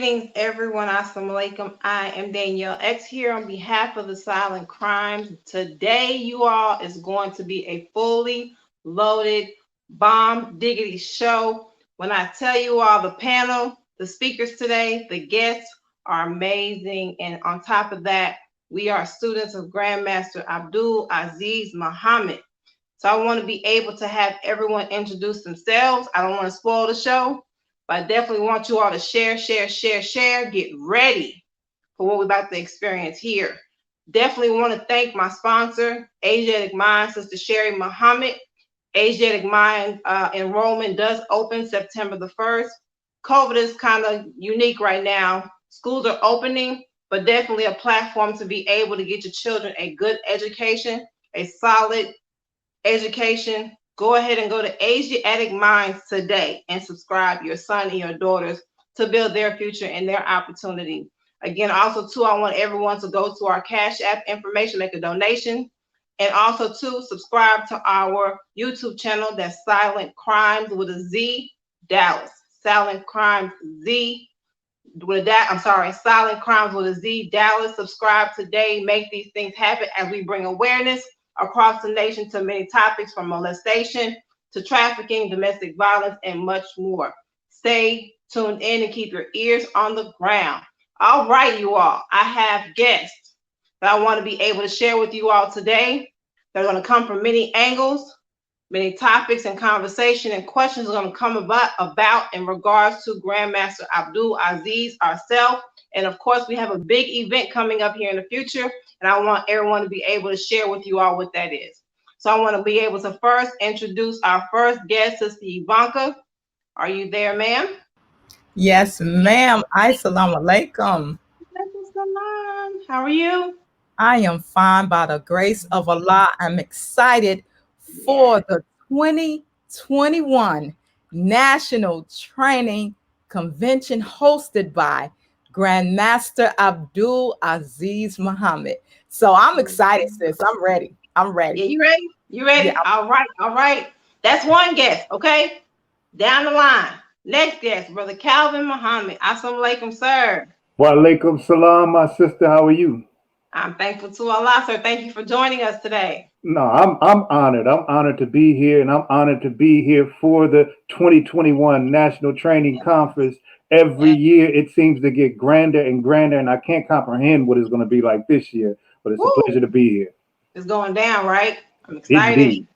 Greetings, everyone. Assalamu alaikum. I am Danielle X here on behalf of the Silent Crimes. Today, you all, is going to be a fully loaded bomb diggity show. When I tell you all the panel, the speakers today, the guests are amazing. And on top of that, we are students of Grandmaster Abdul Azziz Muhammad. So I want to be able to have everyone introduce themselves. I don't want to spoil the show, but I definitely want you all to share. Get ready for what we're about to experience here. Definitely want to thank my sponsor, Asiatic Mind, Sister Sherry Muhammad. Asiatic Mind enrollment does open September the 1st. COVID is kind of unique right now. Schools are opening, but definitely a platform to be able to get your children a good education, a solid education. Go ahead and go to Asiatic Minds today and subscribe your son and your daughters to build their future and their opportunity. Again, also too, I want everyone to go to our Cash App information, make a donation, and also to subscribe to our YouTube channel. That's Silent Crimes with a Z Dallas. Silent Crimes Z with that. I'm sorry, Silent Crimes with a Z Dallas. Subscribe today. Make these things happen as we bring awareness across the nation to many topics from molestation to trafficking, domestic violence, and much more. Stay tuned in and keep your ears on the ground. All right, you all, I have guests that I want to be able to share with you all today. They're going to come from many angles, many topics and conversation and questions are going to come about in regards to Grandmaster Abdul Azziz ourselves. And of course, we have a big event coming up here in the future, and I want everyone to be able to share with you all what that is. So I want to be able to first introduce our first guest, Sister Ivanka. Are you there, ma'am? Yes, ma'am. Assalamu alaikum. How are you? I am fine by the grace of Allah. I'm excited for the 2021 National Training Convention hosted by Grandmaster Abdul Azziz Muhammad. So I'm excited, sis. I'm ready. I'm ready. Yeah, you ready? You ready? Yeah. All right. That's one guest, okay? Down the line. Next guest, Brother Calvin Muhammad. Assalamu alaikum, sir. Wa alaikum salam, my sister. How are you? I'm thankful to Allah, sir. Thank you for joining us today. No, I'm honored. I'm honored to be here, and I'm honored to be here for the 2021 National Training Conference. Every year, it seems to get grander and grander, and I can't comprehend what it's going to be like this year. But it's a pleasure to be here. It's going down, right? I'm excited. Indeed.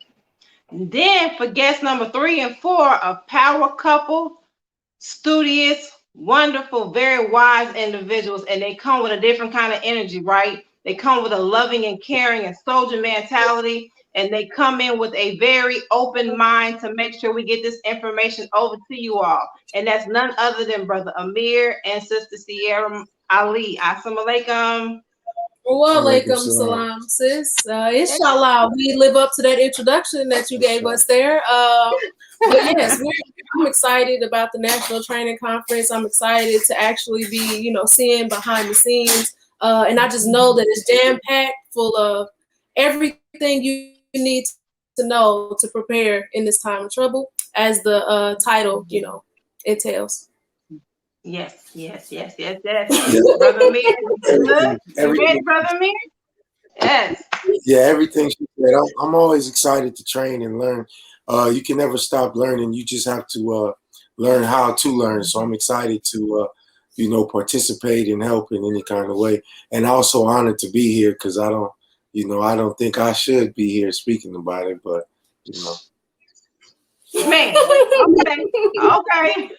And then for guest number 3 and 4, a power couple, studious, wonderful, very wise individuals, and they come with a different kind of energy, right? They come with a loving and caring and soldier mentality, and they come in with a very open mind to make sure we get this information over to you all. And that's none other than Brother Amir and Sister Sierra Ali. Assalamu alaikum. Wa alaikum salam, sis. Inshallah, we live up to that introduction that you gave us there. But yes, I'm excited about the National Training Conference. I'm excited to actually be, seeing behind the scenes. And I just know that it's jam-packed full of everything you need to know to prepare in this time of trouble, as the title, entails. Yes. Brother Amir, you ready, Brother Amir? Yes. Yeah, everything she said. I'm always excited to train and learn. You can never stop learning. You just have to learn how to learn. So I'm excited to, participate and help in any kind of way. And also honored to be here because I don't think I should be here speaking about it, but Man, okay.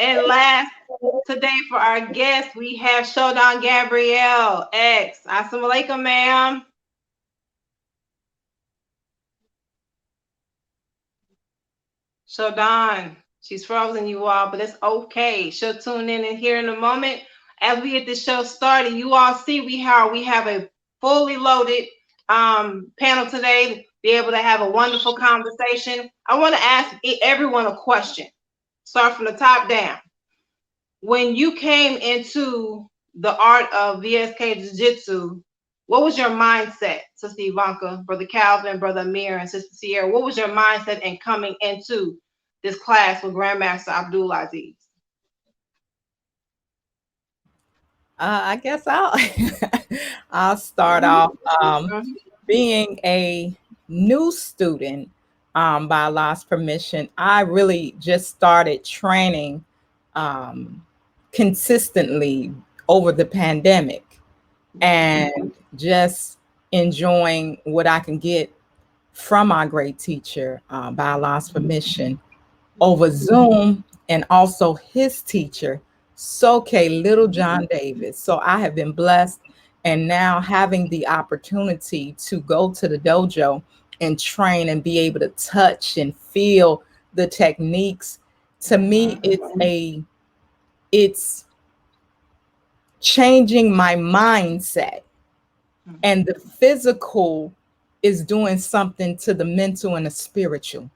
And last today for our guest, we have Showdown Gabrielle X. Assalamu alaikum, ma'am. Showdown, she's frozen, you all, but it's okay. She'll tune in and hear in a moment. As we get this show started, you all see we have a fully loaded panel today. Be able to have a wonderful conversation. I want to ask everyone a question. Start from the top down. When you came into the art of VSK Jiu-Jitsu, what was your mindset, Sister Ivanka, Brother Calvin, Brother Amir, and Sister Sierra? What was your mindset in coming into this class with Grandmaster Abdul Azziz? I guess I'll I'll start off. Mhm. Being a new student, by Allah's permission, I really just started training um, consistently over the pandemic, and just enjoying what I can get from our great teacher, by Allah's permission, over Zoom, and also his teacher, Soke Little John Davis. So I have been blessed, and now having the opportunity to go to the dojo and train and be able to touch and feel the techniques. To me, it's changing my mindset, and the physical is doing something to the mental and the spiritual.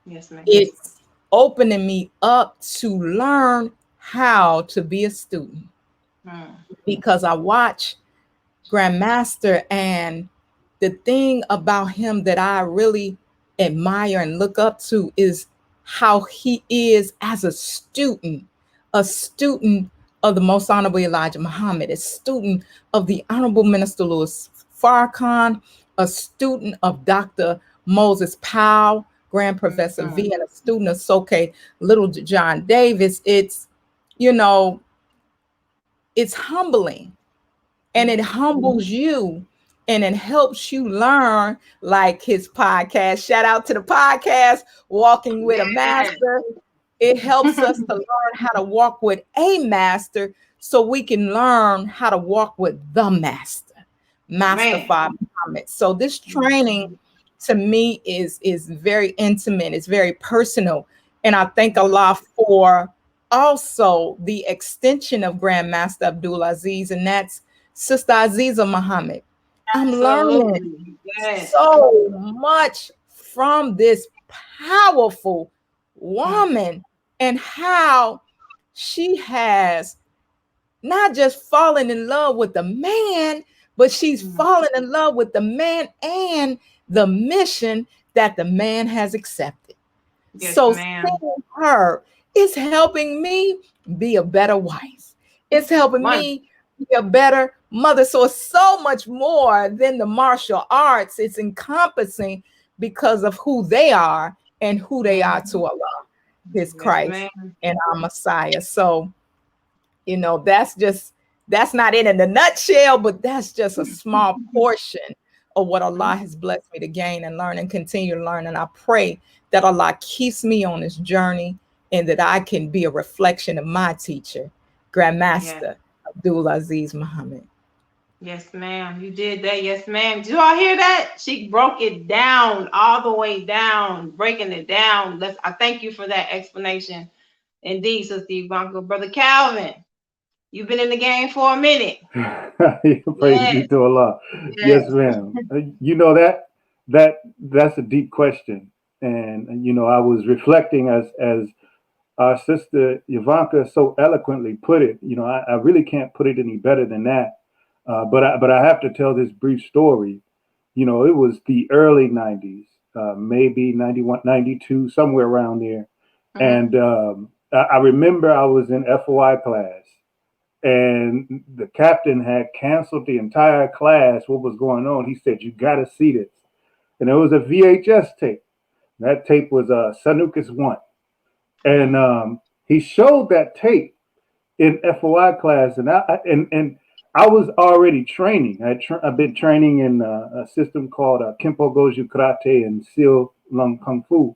Yes, ma'am. It's opening me up to learn how to be a student, Mm. because I watch Grandmaster, and the thing about him that I really admire and look up to is how he is as a student of the Most Honorable Elijah Muhammad, a student of the Honorable Minister Louis Farrakhan, a student of Dr. Moses Powell, Grand Professor V, and a student of Soke Little John Davis. You know, it's humbling, and it humbles you, and it helps you learn, like his podcast. Shout out to the podcast, Walking with a Master. It helps us to learn how to walk with a master, so we can learn how to walk with the master, Master Man. Father Muhammad. So this training to me is very intimate, it's very personal. And I thank Allah for also the extension of Grandmaster Abdul Azziz, and that's Sister Aziza Muhammad. I'm learning Absolutely. Yes. so much from this powerful woman, and how she has not just fallen in love with the man, but she's fallen in love with the man and the mission that the man has accepted. Yes, So ma'am. seeing her is helping me be a better wife. It's helping me be a better mother. So it's so much more than the martial arts. It's encompassing because of who they are and who they are to Allah, His Christ, and our Messiah. So, that's not it in a nutshell, but that's just a small portion of what Allah has blessed me to gain and learn and continue to learn. And I pray that Allah keeps me on this journey, and that I can be a reflection of my teacher, Grandmaster Abdul Azziz Muhammad. Yes, ma'am. You did that. Yes, ma'am. Did you all hear that? She broke it down all the way down, breaking it down. I thank you for that explanation. Indeed, Sister Ivanka. Brother Calvin, you've been in the game for a minute. Praise be to Allah. Yes, ma'am. That's a deep question. And I was reflecting as our sister Ivanka so eloquently put it. I really can't put it any better than that. But I have to tell this brief story. It was the early 90s, maybe 91, 92, somewhere around there. And I remember I was in FOI class, and the captain had canceled the entire class. What was going on? He said, "You got to see this." And it was a VHS tape. That tape was Sanukus 1. And he showed that tape in FOI class, and I was already training. I've been training in a system called Kempo Goju Karate and Seal Lung Kung Fu.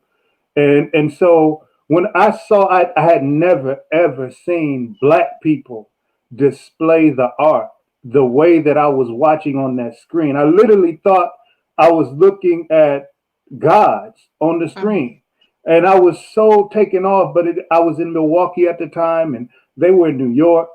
And so when I saw, I had never, ever seen Black people display the art the way that I was watching on that screen. I literally thought I was looking at gods on the screen. And I was so taken off, but I was in Milwaukee at the time, and they were in New York.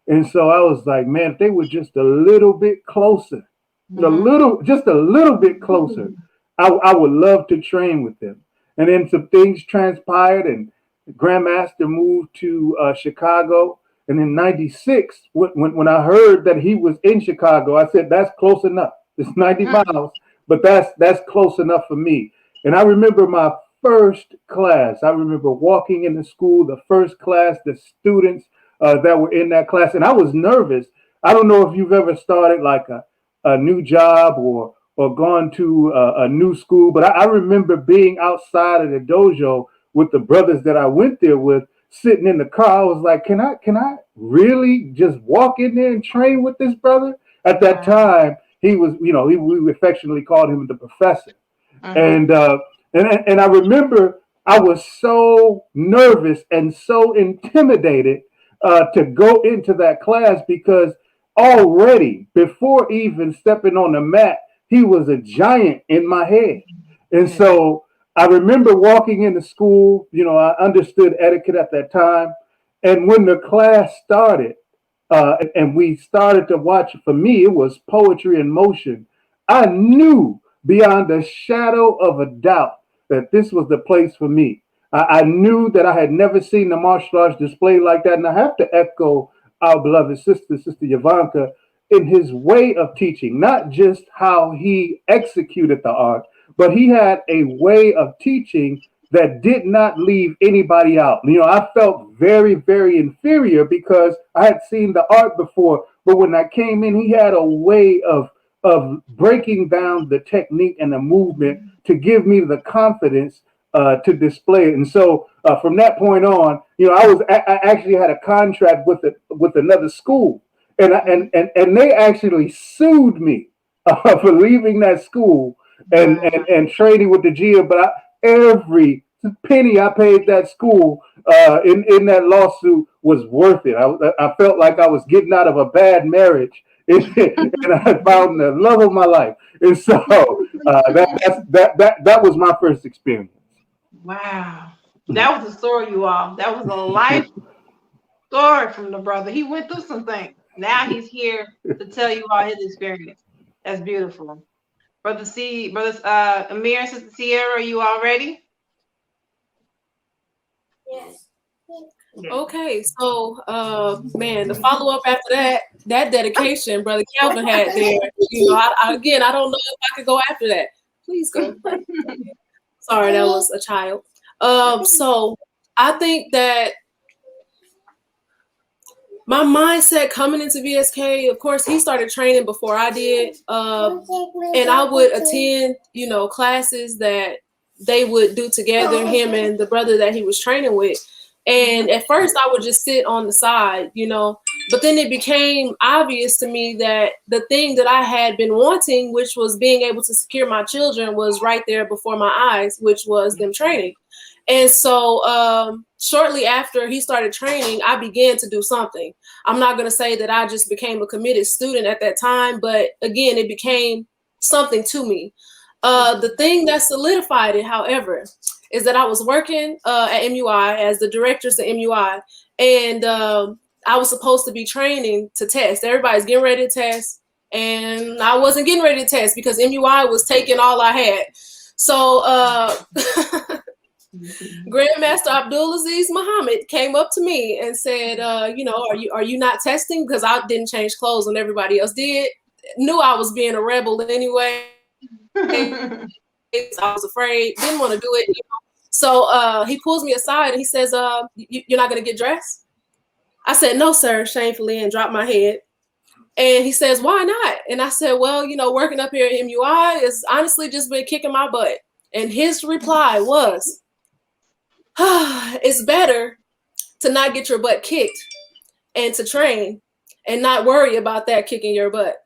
And so I was like, man, if they were just a little bit closer, just a little bit closer, I would love to train with them. And then some things transpired, and Grandmaster moved to Chicago. And in '96, when I heard that he was in Chicago, I said, that's close enough. It's 90 miles, but that's close enough for me. And I remember my first class. I remember walking in the school, the first class, the students that were in that class. And I was nervous. I don't know if you've ever started like a new job or gone to a new school, but I remember being outside of the dojo with the brothers that I went there with, sitting in the car. I was like, can I really just walk in there and train with this brother? At that time, he was, we affectionately called him the professor. And and I remember I was so nervous and so intimidated to go into that class because already before even stepping on the mat, he was a giant in my head. And so I remember walking into school. I understood etiquette at that time. And when the class started, and we started to watch, for me, it was poetry in motion. I knew beyond a shadow of a doubt that this was the place for me. I knew that I had never seen the martial arts displayed like that. And I have to echo our beloved Sister Yavanka, in his way of teaching, not just how he executed the art, but he had a way of teaching that did not leave anybody out. I felt very, very inferior because I had seen the art before, but when I came in, he had a way of breaking down the technique and the movement to give me the confidence to display it. And so from that point on, I actually had a contract with another school, and they actually sued me for leaving that school and training with the GM. But every penny I paid that school in that lawsuit was worth it. I felt like I was getting out of a bad marriage, and I found the love of my life. And so that was my first experience. Wow. That was a story, you all. That was a life story from the brother. He went through some things. Now he's here to tell you all his experience. That's beautiful. Brothers Amir and Sister Sierra, are you all ready? Yes. Okay, so man, the follow up after that dedication Brother Calvin had there, I don't know if I could go after that. Please go. Sorry, that was a child. So I think that my mindset coming into VSK, of course, he started training before I did, and I would attend, classes that they would do together, him and the brother that he was training with. And at first I would just sit on the side, but then it became obvious to me that the thing that I had been wanting, which was being able to secure my children, was right there before my eyes, which was them training. And so shortly after he started training, I began to do something. I'm not going to say that I just became a committed student at that time, but again, it became something to me. The thing that solidified it, however, is that I was working at MUI as the directress at MUI, and I was supposed to be training to test. Everybody's getting ready to test, and I wasn't getting ready to test because MUI was taking all I had. So Grandmaster Abdul Azziz Muhammad came up to me and said, are you not testing? Because I didn't change clothes when everybody else did. Knew I was being a rebel anyway. I was afraid, didn't want to do it. So he pulls me aside and he says, you're not going to get dressed? I said, no, sir, shamefully, and dropped my head. And he says, why not? And I said, well, working up here at MUI has honestly just been kicking my butt. And his reply was, it's better to not get your butt kicked and to train and not worry about that kicking your butt.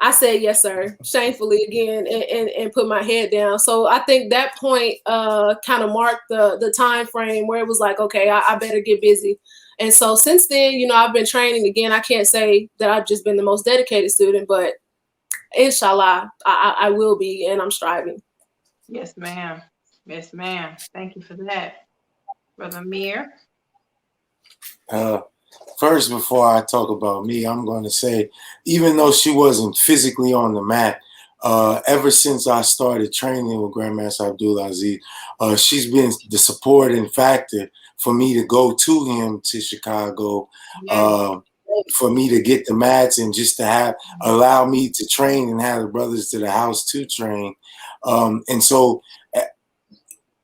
I said, yes, sir, shamefully again, and put my head down. So I think that point kind of marked the time frame where it was like, okay, I better get busy. And so since then, I've been training again. I can't say that I've just been the most dedicated student, but inshallah, I will be, and I'm striving. Yes, ma'am. Yes, ma'am. Thank you for that. Brother Amir. First, before I talk about me, I'm going to say, even though she wasn't physically on the mat, ever since I started training with Grandmaster Abdul Azziz, she's been the supporting factor for me to go to him to Chicago, for me to get the mats and just to allow me to train and have the brothers to the house to train. And so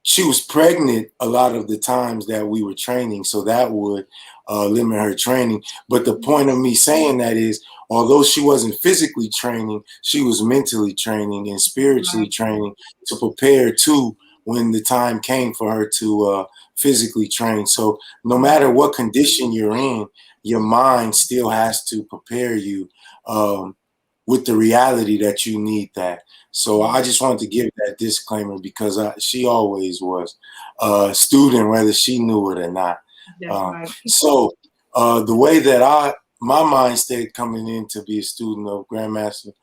she was pregnant a lot of the times that we were training, so that would limit her training. But the point of me saying that is, although she wasn't physically training, she was mentally training and spiritually training to prepare to when the time came for her to physically train. So no matter what condition you're in, your mind still has to prepare you with the reality that you need that. So I just wanted to give that disclaimer because she always was a student, whether she knew it or not. So the way that my mind state coming in to be a student of Grandmaster,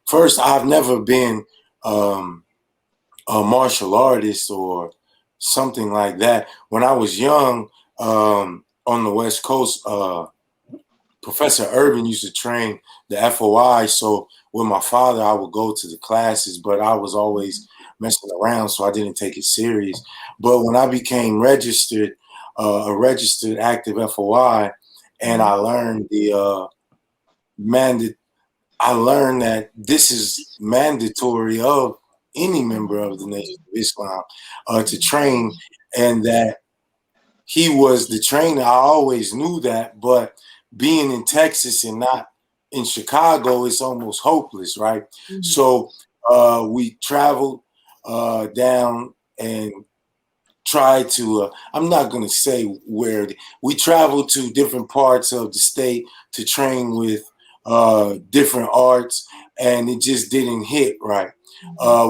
first, I've never been a martial artist or something like that. When I was young, on the West Coast, Professor Urban used to train the FOI. So with my father, I would go to the classes, but I was always messing around, so I didn't take it serious. But when I became registered, a registered active FOI, and I learned I learned that this is mandatory of any member of the Nation of Islam to train, and that he was the trainer. I always knew that, but being in Texas and not in Chicago, it's almost hopeless, right? So we traveled down and tried to, I'm not going to say where, we traveled to different parts of the state to train with different arts, and it just didn't hit right.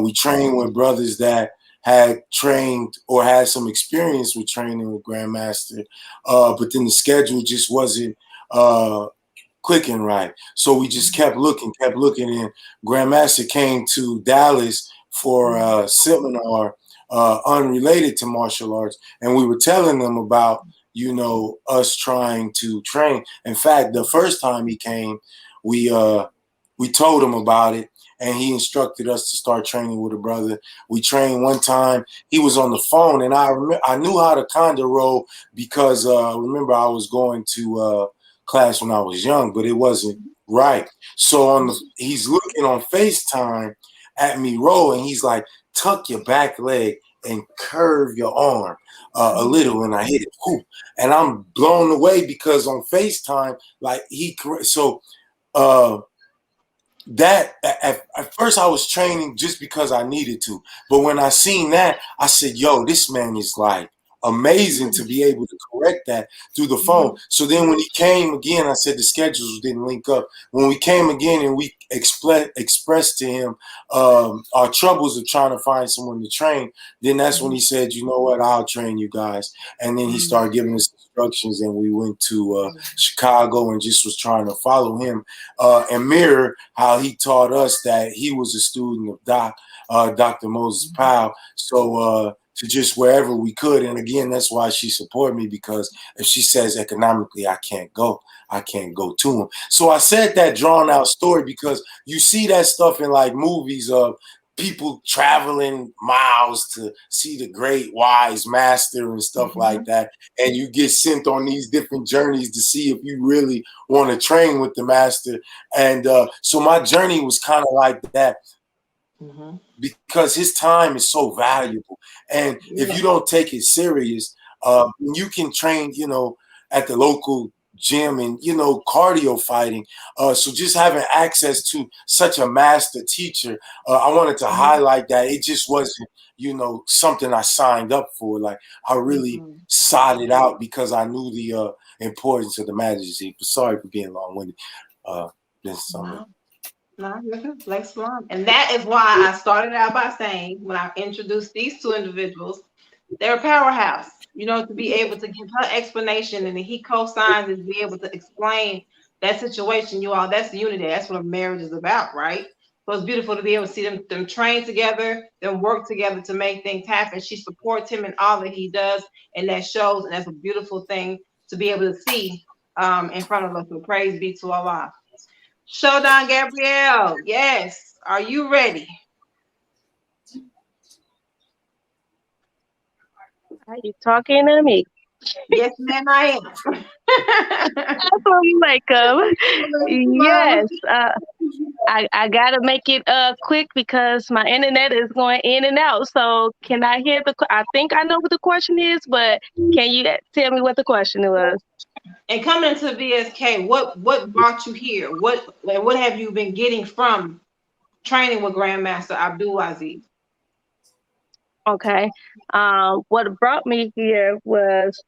We trained with brothers that had trained or had some experience with training with Grandmaster, but then the schedule just wasn't clicking right. So we just kept looking, and Grandmaster came to Dallas for a seminar unrelated to martial arts, and we were telling them about, you know, us trying to train. In fact, the first time he came, we told him about it, and he instructed us to start training with a brother. We trained one time. He was on the phone, and I knew how to kind of roll because remember I was going to class when I was young, but it wasn't right. So he's looking on FaceTime at me roll, and he's like, tuck your back leg and curve your arm a little, and I hit it. Whew. And I'm blown away because on FaceTime, like that at first I was training just because I needed to, but when I seen that, I said, yo, this man is like amazing to be able to correct that through the phone. So then when he came again, I said the schedules didn't link up. When we came again and we expressed to him our troubles of trying to find someone to train, then that's when he said, you know what, I'll train you guys. And then he started giving us instructions, and we went to Chicago and just was trying to follow him and mirror how he taught us that he was a student of Dr. Moses Powell. So to just wherever we could. And again, that's why she supported me, because if she says economically I can't go to him. So I said that drawn out story because you see that stuff in like movies of people traveling miles to see the great wise master and stuff like that. And you get sent on these different journeys to see if you really want to train with the master. And so my journey was kind of like that. Because his time is so valuable, and if you don't take it serious, you can train, you know, at the local gym and, you know, cardio fighting. So just having access to such a master teacher, I wanted to highlight that it just wasn't, you know, something I signed up for. Like I really sought it out because I knew the importance of the majesty. Sorry for being long-winded. No, like Salon. And that is why I started out by saying, when I introduced these two individuals, they're a powerhouse, you know, to be able to give her explanation, and then he co-signs and be able to explain that situation. You all, that's unity. That's what a marriage is about, right? So it's beautiful to be able to see them train together, them work together to make things happen. She supports him in all that he does, and that shows, and that's a beautiful thing to be able to see in front of us. So praise be to Allah. Showdown Gabrielle, yes. Are you ready? Are you talking to me? Yes, ma'am, I am. Assalamu alaikum. Yes, I gotta make it quick because my internet is going in and out. So can I hear I think I know what the question is, but can you tell me what the question was? And coming into VSK, what brought you here? What have you been getting from training with Grandmaster Abdul Azziz? Okay. What brought me here was,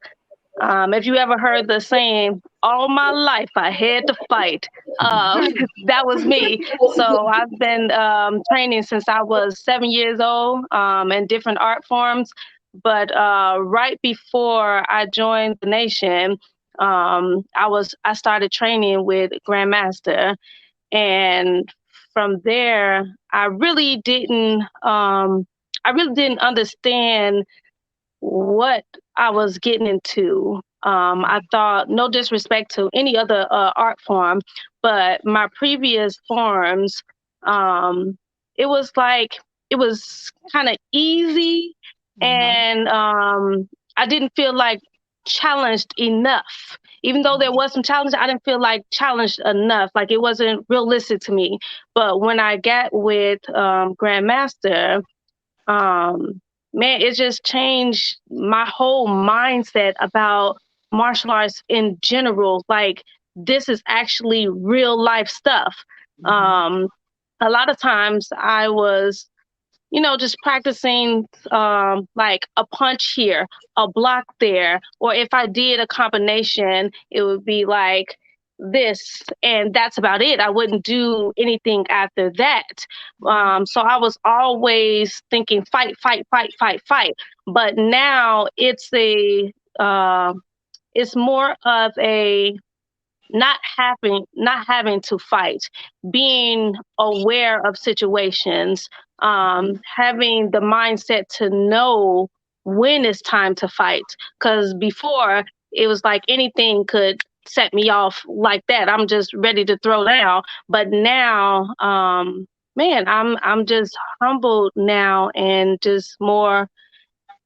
if you ever heard the saying, all my life I had to fight, that was me. So I've been training since I was 7 years old in different art forms. But right before I joined the nation, I started training with Grandmaster, and from there I really didn't understand what I was getting into. I thought, no disrespect to any other art form, but my previous forms, um, it was like, it was kind of easy, and I didn't feel like challenged enough. Even though there was some challenge, I didn't feel like challenged enough. Like it wasn't realistic to me. But when I got with Grandmaster, um man, it just changed my whole mindset about martial arts in general. Like, this is actually real life stuff. A lot of times I was, just practicing like a punch here, a block there, or if I did a combination, it would be like this, and that's about it. I wouldn't do anything after that. So I was always thinking fight, fight, fight, fight, fight. But now it's more of a not having to fight, being aware of situations, having the mindset to know when it's time to fight. Because before, it was like anything could set me off like that. I'm just ready to throw down. But now, man, I'm just humbled now and just more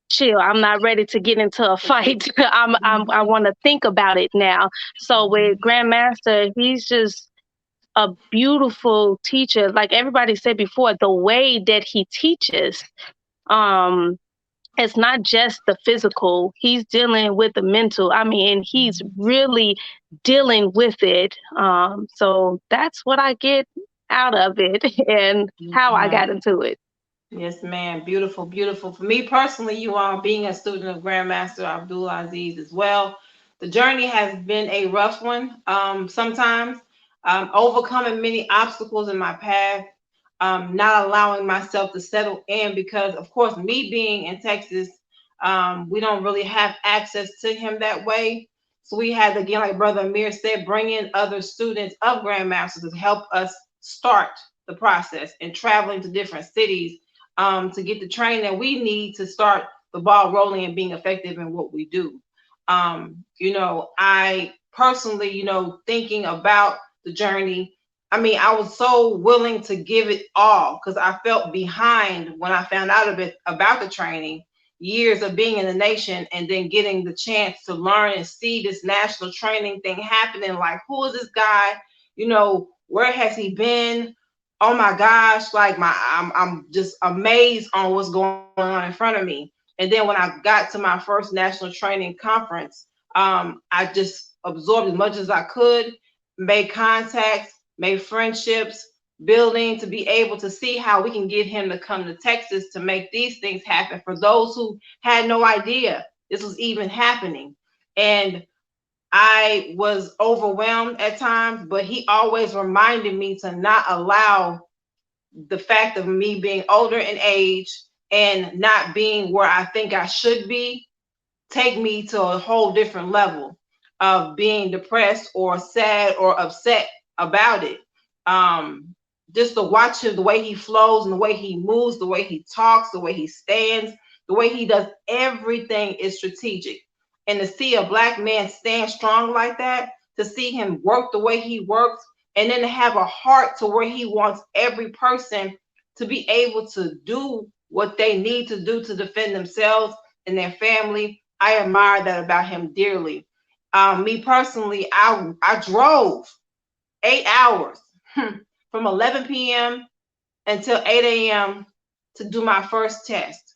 chill. I'm not ready to get into a fight. I want to think about it now. So with Grandmaster, he's just a beautiful teacher. Like everybody said before, the way that he teaches, um, it's not just the physical. He's dealing with the mental. I mean, he's really dealing with it. So that's what I get out of it and how I got into it. Yes, ma'am. Beautiful, beautiful. For me personally, you all being a student of Grandmaster Abdul Aziz as well, the journey has been a rough one. Sometimes overcoming many obstacles in my path, not allowing myself to settle in because, of course, me being in Texas, we don't really have access to him that way. So we had, again, like Brother Amir said, bring in other students of Grandmasters to help us start the process and traveling to different cities to get the training that we need to start the ball rolling and being effective in what we do. I personally, thinking about the journey, I mean, I was so willing to give it all because I felt behind when I found out about the training, years of being in the nation and then getting the chance to learn and see this national training thing happening. Like, who is this guy? Where has he been? Oh my gosh, like I'm just amazed on what's going on in front of me. And then when I got to my first national training conference, I just absorbed as much as I could, made contacts, made friendships, building to be able to see how we can get him to come to Texas to make these things happen for those who had no idea this was even happening. And I was overwhelmed at times, but he always reminded me to not allow the fact of me being older in age and not being where I think I should be take me to a whole different level of being depressed or sad or upset about it. Just to watch him, the way he flows and the way he moves, the way he talks, the way he stands, the way he does everything is strategic. And to see a Black man stand strong like that, to see him work the way he works, and then to have a heart to where he wants every person to be able to do what they need to do to defend themselves and their family. I admire that about him dearly. Me personally, I drove 8 hours from 11 p.m. until 8 a.m. to do my first test.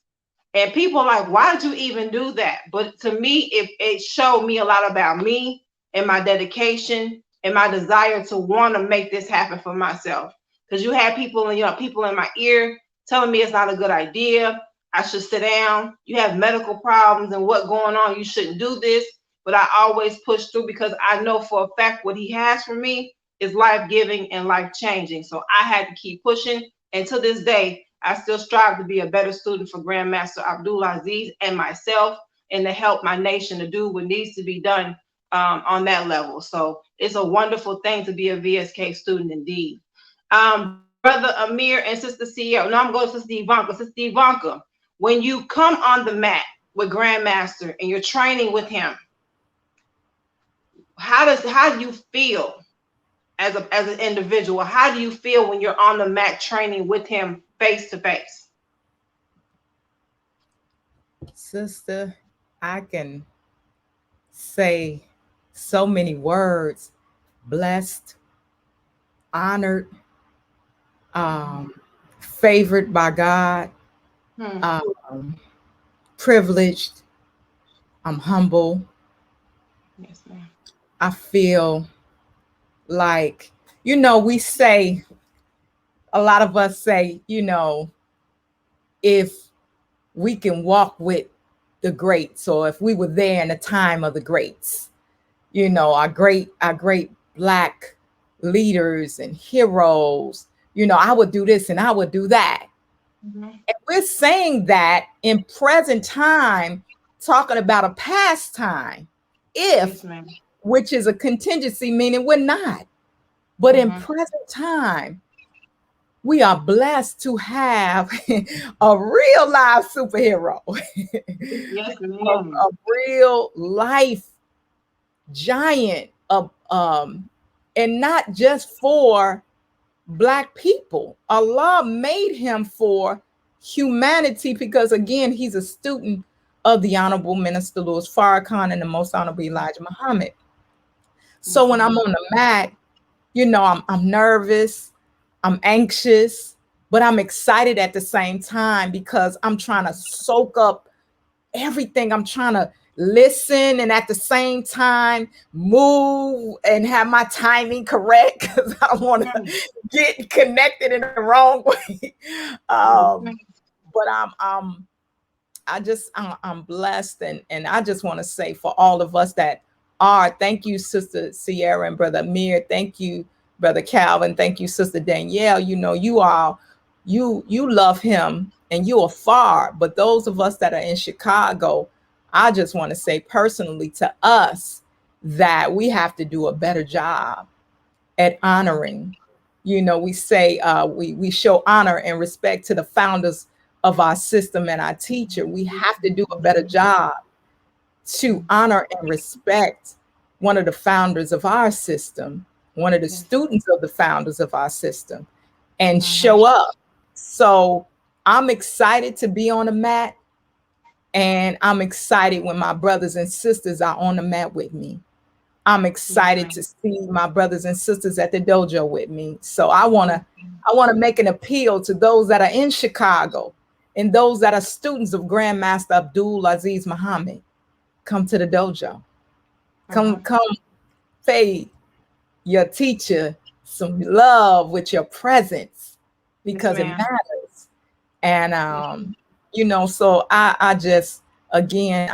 And people are like, why did you even do that? But to me, it showed me a lot about me and my dedication and my desire to want to make this happen for myself. Because you had people, people in my ear telling me it's not a good idea. I should sit down. You have medical problems and what going on. You shouldn't do this. But I always push through because I know for a fact what he has for me is life-giving and life-changing. So I had to keep pushing. And to this day, I still strive to be a better student for Grandmaster Abdul Azziz and myself, and to help my nation to do what needs to be done on that level. So it's a wonderful thing to be a VSK student indeed. Brother Amir and Sister CEO. Now I'm going to Sister Ivanka. Sister Ivanka, when you come on the mat with Grandmaster and you're training with him, how do you feel as an individual? How do you feel when you're on the mat training with him face to face? Sister, I can say so many words: blessed, honored, favored by God, privileged. I'm humble. Yes, ma'am. I feel like, we say, a lot of us say, if we can walk with the greats, or if we were there in the time of the greats, our great Black leaders and heroes, I would do this and I would do that. Mm-hmm. And we're saying that in present time, talking about a past time, if, yes, which is a contingency, meaning we're not. But in present time, we are blessed to have a real life superhero, yes, a real life giant, and not just for Black people. Allah made him for humanity, because again, he's a student of the Honorable Minister Louis Farrakhan and the Most Honorable Elijah Muhammad. So when I'm on the mat, I'm nervous, I'm anxious, but I'm excited at the same time, because I'm trying to soak up everything. I'm trying to listen and at the same time move and have my timing correct, because I want to get connected in the wrong way. But I'm blessed, and I just want to say, for all of us that are, thank you, Sister Sierra and Brother Amir. Thank you, Brother Calvin. Thank you, Sister Danielle. You love him and you are far, but those of us that are in Chicago, I just want to say personally to us that we have to do a better job at honoring. We say we show honor and respect to the founders of our system and our teacher. We have to do a better job to honor and respect one of the founders of our system, one of the students of the founders of our system, and show up. So I'm excited to be on the mat, and I'm excited when my brothers and sisters are on the mat with me. I'm excited to see my brothers and sisters at the dojo with me. So I want to make an appeal to those that are in Chicago and those that are students of Grandmaster Abdul Azziz Muhammad. Come to the dojo. Come pay your teacher some love with your presence, because it matters. And so I just, again,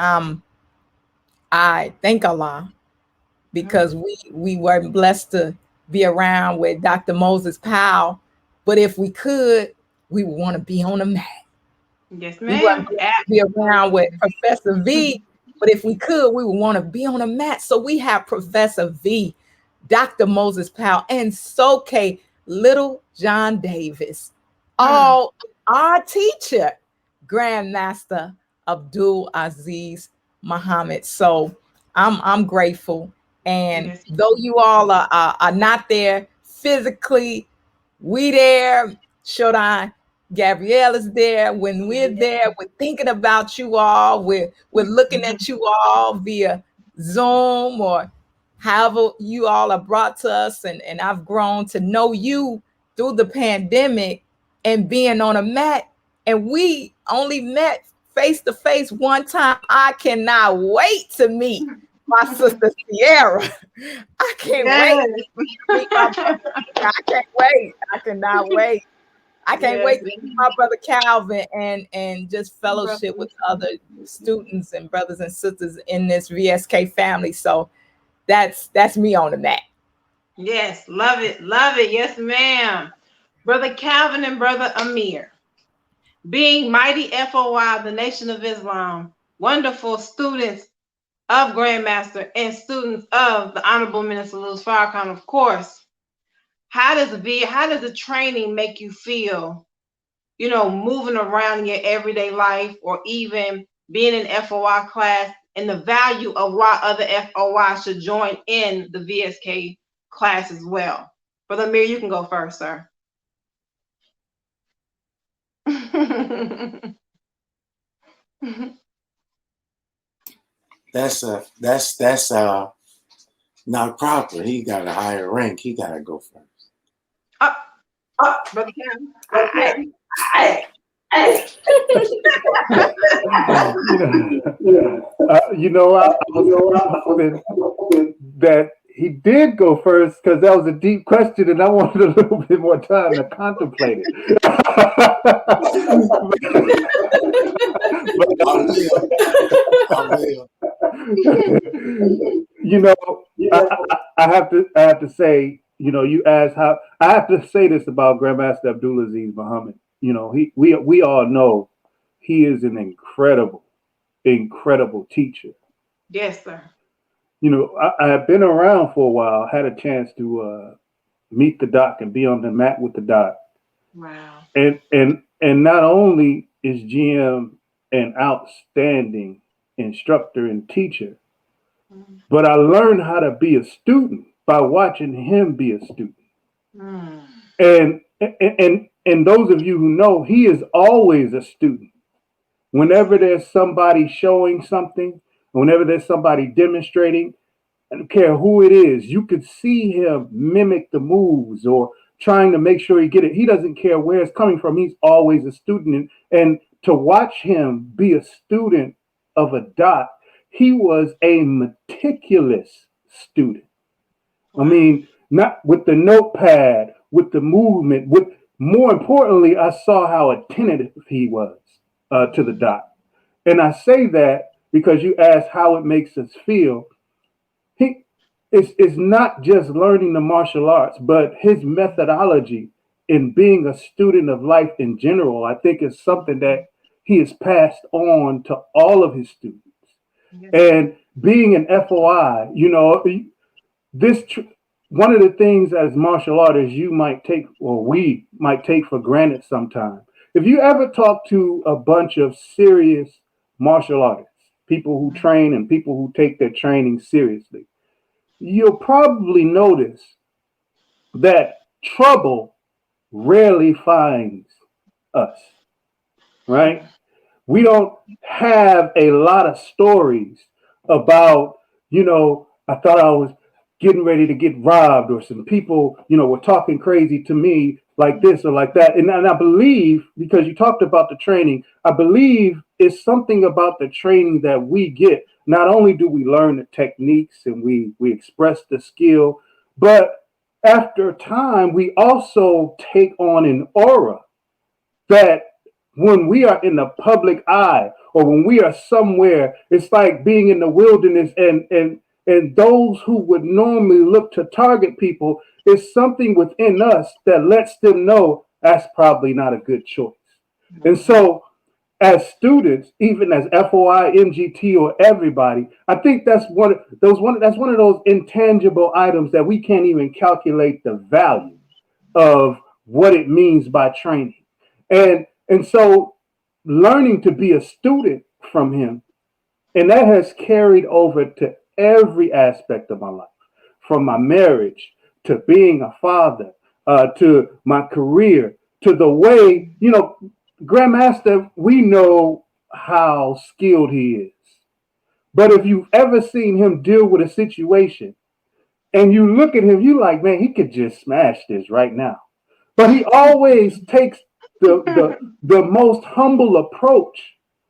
I thank Allah, because we weren't blessed to be around with Dr. Moses Powell, but if we could, we would want to be on the mat. Yes, ma'am. We want to be around with Professor V, but if we could, we would want to be on the mat. So we have Professor V, Dr. Moses Powell, and Soke Little John Davis, all our teacher, Grandmaster Abdul Azziz Muhammad. So I'm grateful. And though you all are not there physically, we there. Shodan Gabrielle is there. When we're there, we're thinking about you all. We're looking at you all via Zoom or however you all are brought to us, and I've grown to know you through the pandemic and being on a mat, and we only met face to face one time. I cannot wait to meet my sister Sierra. I can't wait Yes. to meet my brother. I can't wait. I cannot wait. I can't Yes. wait to meet my brother Calvin and just fellowship with other students and brothers and sisters in this VSK family. So that's me on the mat. Yes, love it, love it. Yes, ma'am. Brother Calvin and Brother Amir, being mighty FOI, the Nation of Islam, wonderful students of Grandmaster and students of the Honorable Minister Louis Farrakhan, of course. How does the training make you feel? You know, moving around in your everyday life, or even being in FOI class, and the value of why other FOI should join in the VSK class as well. Brother Amir, you can go first, sir. That's not proper. He got a higher rank. He gotta go first. Brother Cam. I was hoping that he did go first because that was a deep question and I wanted a little bit more time to contemplate it. I have to say, you asked how. I have to say this about Grandmaster Abdul Azziz Muhammad. We all know he is an incredible teacher. Yes, sir. I have been around for a while, had a chance to meet the doc and be on the mat with the doc. Wow. And not only is GM an outstanding instructor and teacher, but I learned how to be a student by watching him be a student. And those of you who know, he is always a student. Whenever there's somebody showing something, whenever there's somebody demonstrating, I don't care who it is, you could see him mimic the moves or trying to make sure he get it. He doesn't care where it's coming from. He's always a student. And to watch him be a student of a doc, he was a meticulous student. I mean, not with the notepad, with the movement, more importantly, I saw how attentive he was to the doc. And I say that because you asked how it makes us feel. It's not just learning the martial arts, but his methodology in being a student of life in general, I think is something that he has passed on to all of his students. Yes. And being an FOI, one of the things as martial artists you might take, or we might take for granted sometimes. If you ever talk to a bunch of serious martial artists, people who train and people who take their training seriously, you'll probably notice that trouble rarely finds us, right? We don't have a lot of stories about, I thought I was getting ready to get robbed, or some people, were talking crazy to me like this or like that. And I believe, because you talked about the training, I believe it's something about the training that we get. Not only do we learn the techniques and we express the skill, but after time, we also take on an aura that when we are in the public eye, or when we are somewhere, it's like being in the wilderness, and those who would normally look to target people, is something within us that lets them know that's probably not a good choice. And so as students, even as FOI, MGT, or everybody, I think that's one of those intangible items that we can't even calculate the value of what it means by training. And so learning to be a student from him, and that has carried over to every aspect of my life, from my marriage to being a father, to my career, to the way, Grandmaster, we know how skilled he is, But if you've ever seen him deal with a situation and you look at him, you like, man, he could just smash this right now. But he always takes the most humble approach.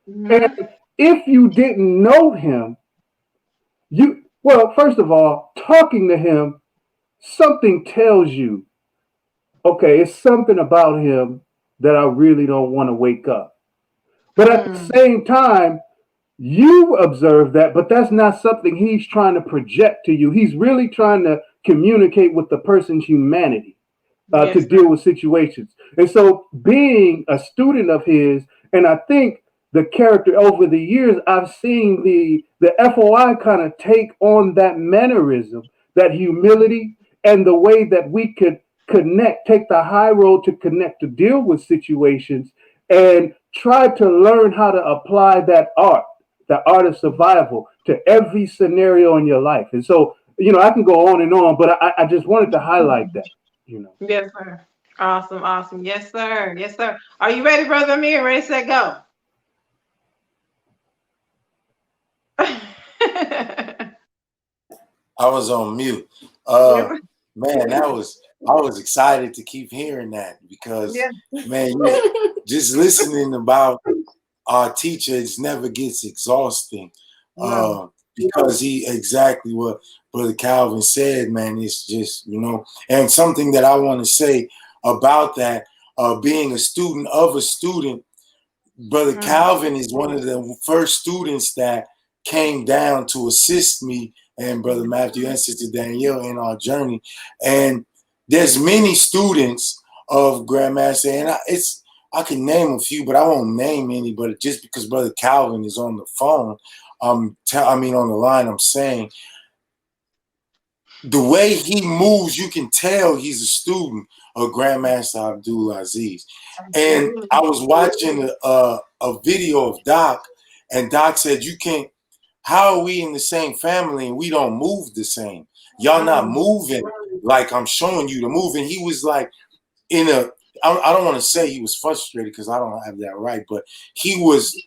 And if you didn't know him, well, first of all, talking to him, something tells you, okay, it's something about him that I really don't want to wake up. But at the same time, you observe that, but that's not something he's trying to project to you. He's really trying to communicate with the person's humanity to deal with situations. And so being a student of his, and I think the character over the years, I've seen the FOI kind of take on that mannerism, that humility, and the way that we could connect, take the high road to connect, to deal with situations, and try to learn how to apply that art, the art of survival, to every scenario in your life. And so, I can go on and on, but I just wanted to highlight that. Yes, sir. Awesome, awesome. Yes, sir. Yes, sir. Are you ready, Brother Amir? Ready, set, go. I was on mute. Man, I was excited to keep hearing that because, man, just listening about our teacher, it never gets exhausting. Because he exactly what Brother Calvin said, man. It's just, and something that I want to say about that, being a student of a student, Brother Calvin is one of the first students that came down to assist me and Brother Matthew and Sister Danielle in our journey. And there's many students of Grandmaster, and I can name a few, but I won't name any. But just because Brother Calvin is on the phone, on the line, I'm saying the way he moves, you can tell he's a student of Grandmaster Abdul Azziz. And I was watching a video of Doc, and Doc said, how are we in the same family and we don't move the same? Y'all not moving like I'm showing you to move. And he was like I don't want to say he was frustrated because I don't have that right, but he was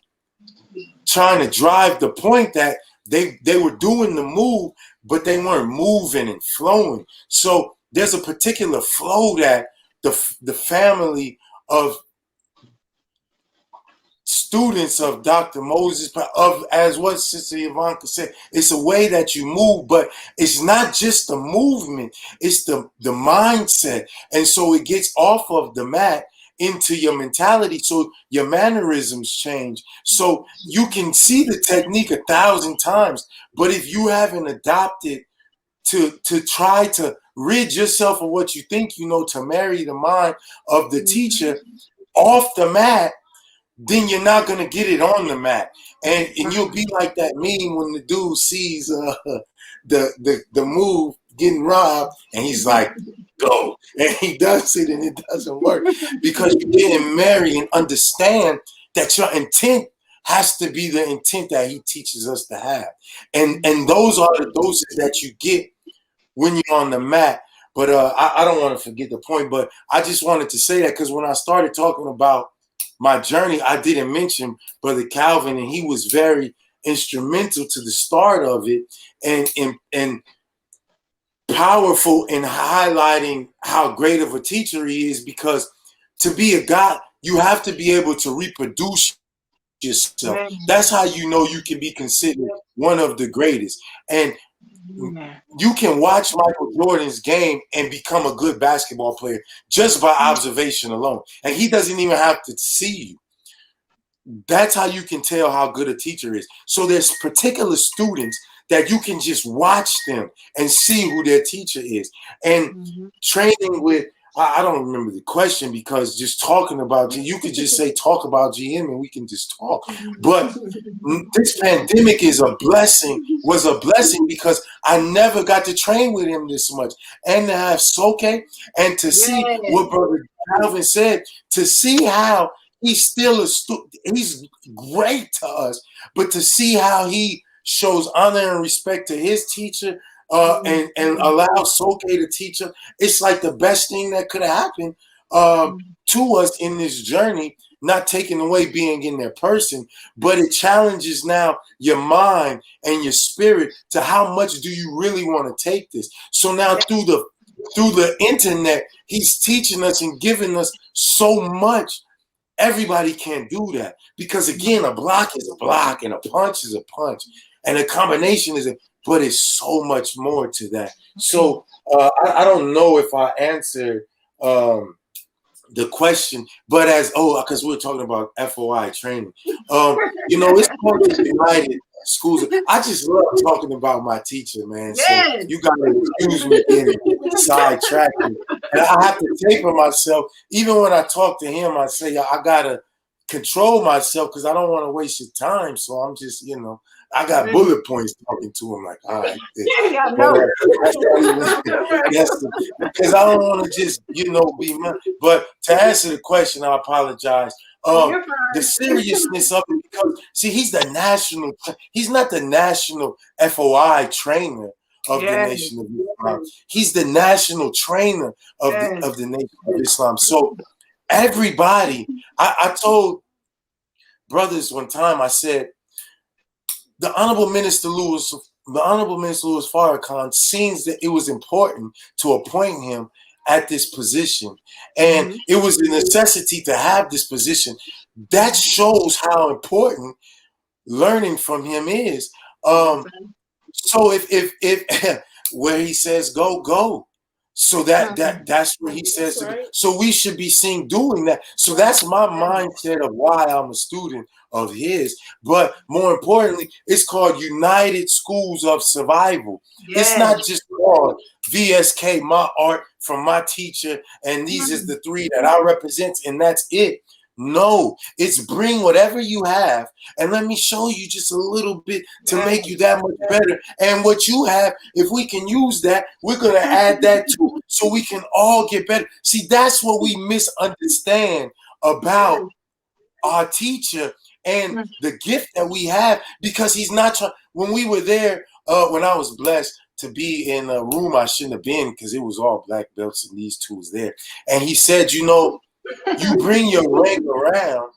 trying to drive the point that they were doing the move, but they weren't moving and flowing. So there's a particular flow that the family of students of Dr. Moses, as what Sister Ivanka said, it's a way that you move, but it's not just the movement, it's the mindset. And so it gets off of the mat into your mentality, so your mannerisms change. So you can see the technique 1,000 times, but if you haven't adopted to try to rid yourself of what you think you know, to marry the mind of the teacher off the mat, then you're not going to get it on the mat. And you'll be like that meme when the dude sees the move getting robbed and he's like, go. And he does it and it doesn't work because you didn't marry and understand that your intent has to be the intent that he teaches us to have. And those are the doses that you get when you're on the mat. But I don't want to forget the point, but I just wanted to say that because when I started talking about my journey, I didn't mention Brother Calvin, and he was very instrumental to the start of it and powerful in highlighting how great of a teacher he is, because to be a God, you have to be able to reproduce yourself. That's how you know you can be considered one of the greatest. And you can watch Michael Jordan's game and become a good basketball player just by observation alone. And he doesn't even have to see you. That's how you can tell how good a teacher is. So there's particular students that you can just watch them and see who their teacher is. And training with, I don't remember the question because just talking about, you could just say talk about GM and we can just talk. But this pandemic was a blessing because I never got to train with him this much. And to have Soke and to see what Brother Calvin said, to see how he's still he's great to us, but to see how he shows honor and respect to his teacher, and allow Soke to teach him, it's like the best thing that could have happened to us in this journey, not taking away being in their person, but it challenges now your mind and your spirit to how much do you really want to take this. So now through the internet, he's teaching us and giving us so much. Everybody can't do that because again, a block is a block and a punch is a punch and a combination is but it's so much more to that. So I don't know if I answered the question, but because we're talking about FOI training, it's called the United Schools. I just love talking about my teacher, man. Yes. So you gotta excuse me getting sidetracking. And I have to taper myself. Even when I talk to him, I say I gotta control myself because I don't want to waste your time. So I'm just, I got bullet points talking to him, like, all right. Because I don't want to just, be mad. But to answer the question, I apologize. The seriousness of it, because see, he's not the national FOI trainer of the Nation of Islam. He's the national trainer of the Nation of Islam. So everybody, I told brothers one time, I said, the Honorable Minister Louis Farrakhan seems that it was important to appoint him at this position. And it was a necessity to have this position. That shows how important learning from him is. So if where he says go. So that's where he says to go. So we should be seen doing that. So that's my mindset of why I'm a student of his. But more importantly, it's called United Schools of Survival. Yes. It's not just called VSK, my art from my teacher, and these is the three that I represent, and that's it. No, it's bring whatever you have and let me show you just a little bit to make you that much better. And what you have, if we can use that, we're going to add that too, so we can all get better. See, that's what we misunderstand about our teacher and the gift that we have, because he's not trying. When we were there, when I was blessed to be in a room I shouldn't have been, because it was all black belts and these two was there. And he said, you bring your rank around,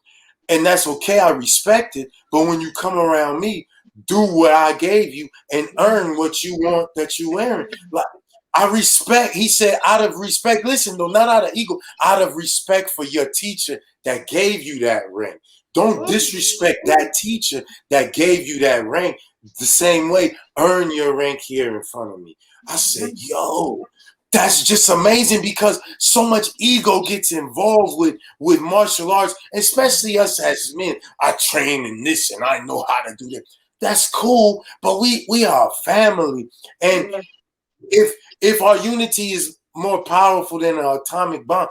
and that's okay. I respect it. But when you come around me, do what I gave you and earn what you want that you earn. Like, I respect, he said, out of respect. Listen, though, not out of ego, out of respect for your teacher that gave you that rank. Don't disrespect that teacher that gave you that rank. The same way, earn your rank here in front of me. I said, yo, that's just amazing, because so much ego gets involved with martial arts, especially us as men. I train in this and I know how to do that. That's cool, but we are a family. And if our unity is more powerful than an atomic bomb,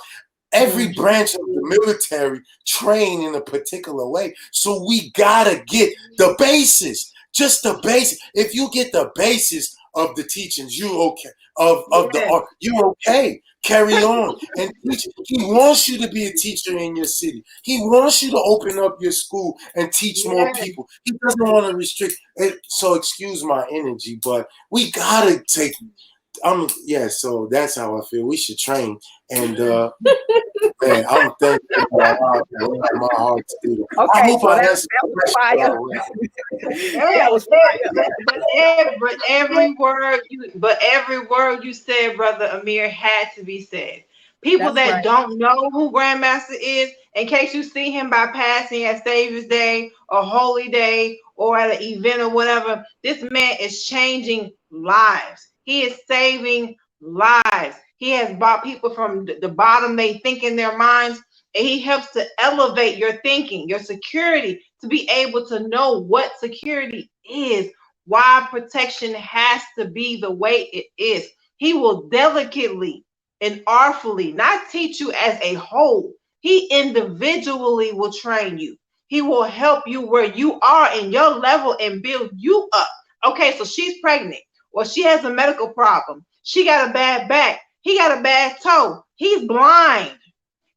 every branch of the military train in a particular way. So we gotta get the basis, just the basics. If you get the basis of the teachings, you're okay. Of the art, you're okay. Carry on and teach. He wants you to be a teacher in your city. He wants you to open up your school and teach more people. He doesn't want to restrict it. So excuse my energy, but we gotta take. So that's how I feel. We should train, and man, I'm thankful for my heart to do that. Okay, I hope so I that answered the was question. fire. That was fire. But every word you said, Brother Amir, had to be said. People that don't know who Grandmaster is, in case you see him by passing at Savior's Day or Holy Day or at an event or whatever, this man is changing lives. He is saving lives. He has brought people from the bottom they think in their minds, and he helps to elevate your thinking, your security, to be able to know what security is, why protection has to be the way it is. He will delicately and artfully not teach you as a whole. He individually will train you. He will help you where you are in your level and build you up. Okay, so she's pregnant, or she has a medical problem. She got a bad back. He got a bad toe. He's blind.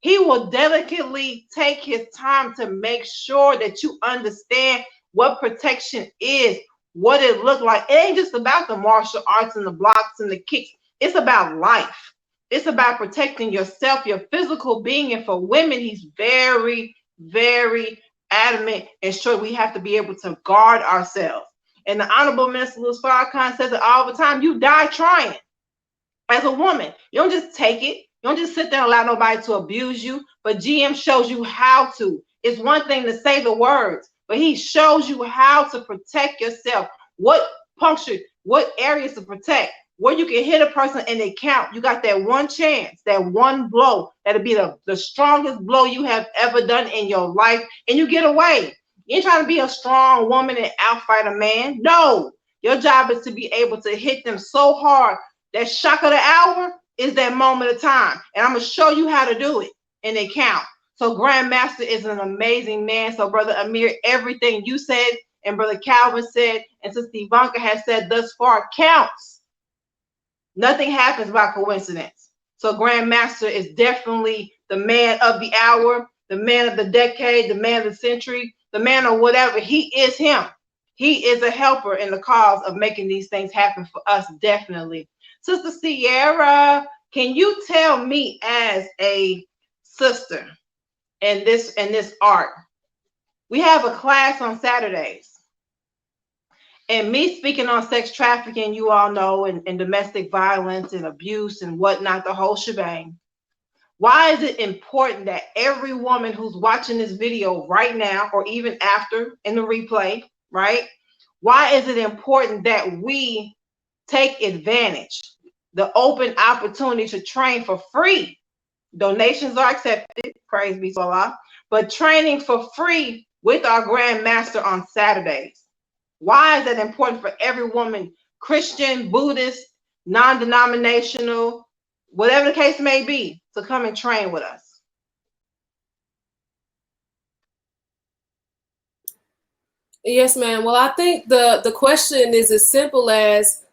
He will delicately take his time to make sure that you understand what protection is, what it looks like. It ain't just about the martial arts and the blocks and the kicks. It's about life. It's about protecting yourself, your physical being. And for women, he's very, very adamant and sure we have to be able to guard ourselves. And the Honorable Minister Louis Farrakhan says it all the time. You die trying. As a woman, you don't just take it. You don't just sit there and allow nobody to abuse you. But GM shows you how to. It's one thing to say the words, but he shows you how to protect yourself. What puncture, what areas to protect, where you can hit a person and they count. You got that one chance, that one blow. That'll be the strongest blow you have ever done in your life, and you get away. You ain't trying to be a strong woman and outfight a man. No, your job is to be able to hit them so hard. That shock of the hour is that moment of time. And I'm going to show you how to do it. And they count. So Grandmaster is an amazing man. So Brother Amir, everything you said and Brother Calvin said and Sister Ivanka has said thus far counts. Nothing happens by coincidence. So Grandmaster is definitely the man of the hour, the man of the decade, the man of the century, the man of whatever. He is him. He is a helper in the cause of making these things happen for us, definitely. Sister Sierra, can you tell me as a sister in this art? We have a class on Saturdays. And me speaking on sex trafficking, you all know, and domestic violence and abuse and whatnot, the whole shebang. Why is it important that every woman who's watching this video right now, or even after in the replay, right? Why is it important that we take advantage, the open opportunity to train for free? Donations are accepted, praise be to Allah, but training for free with our Grandmaster on Saturdays. Why is that important for every woman, Christian, Buddhist, non-denominational, whatever the case may be, to come and train with us? Yes, ma'am. Well, I think the question is as simple as,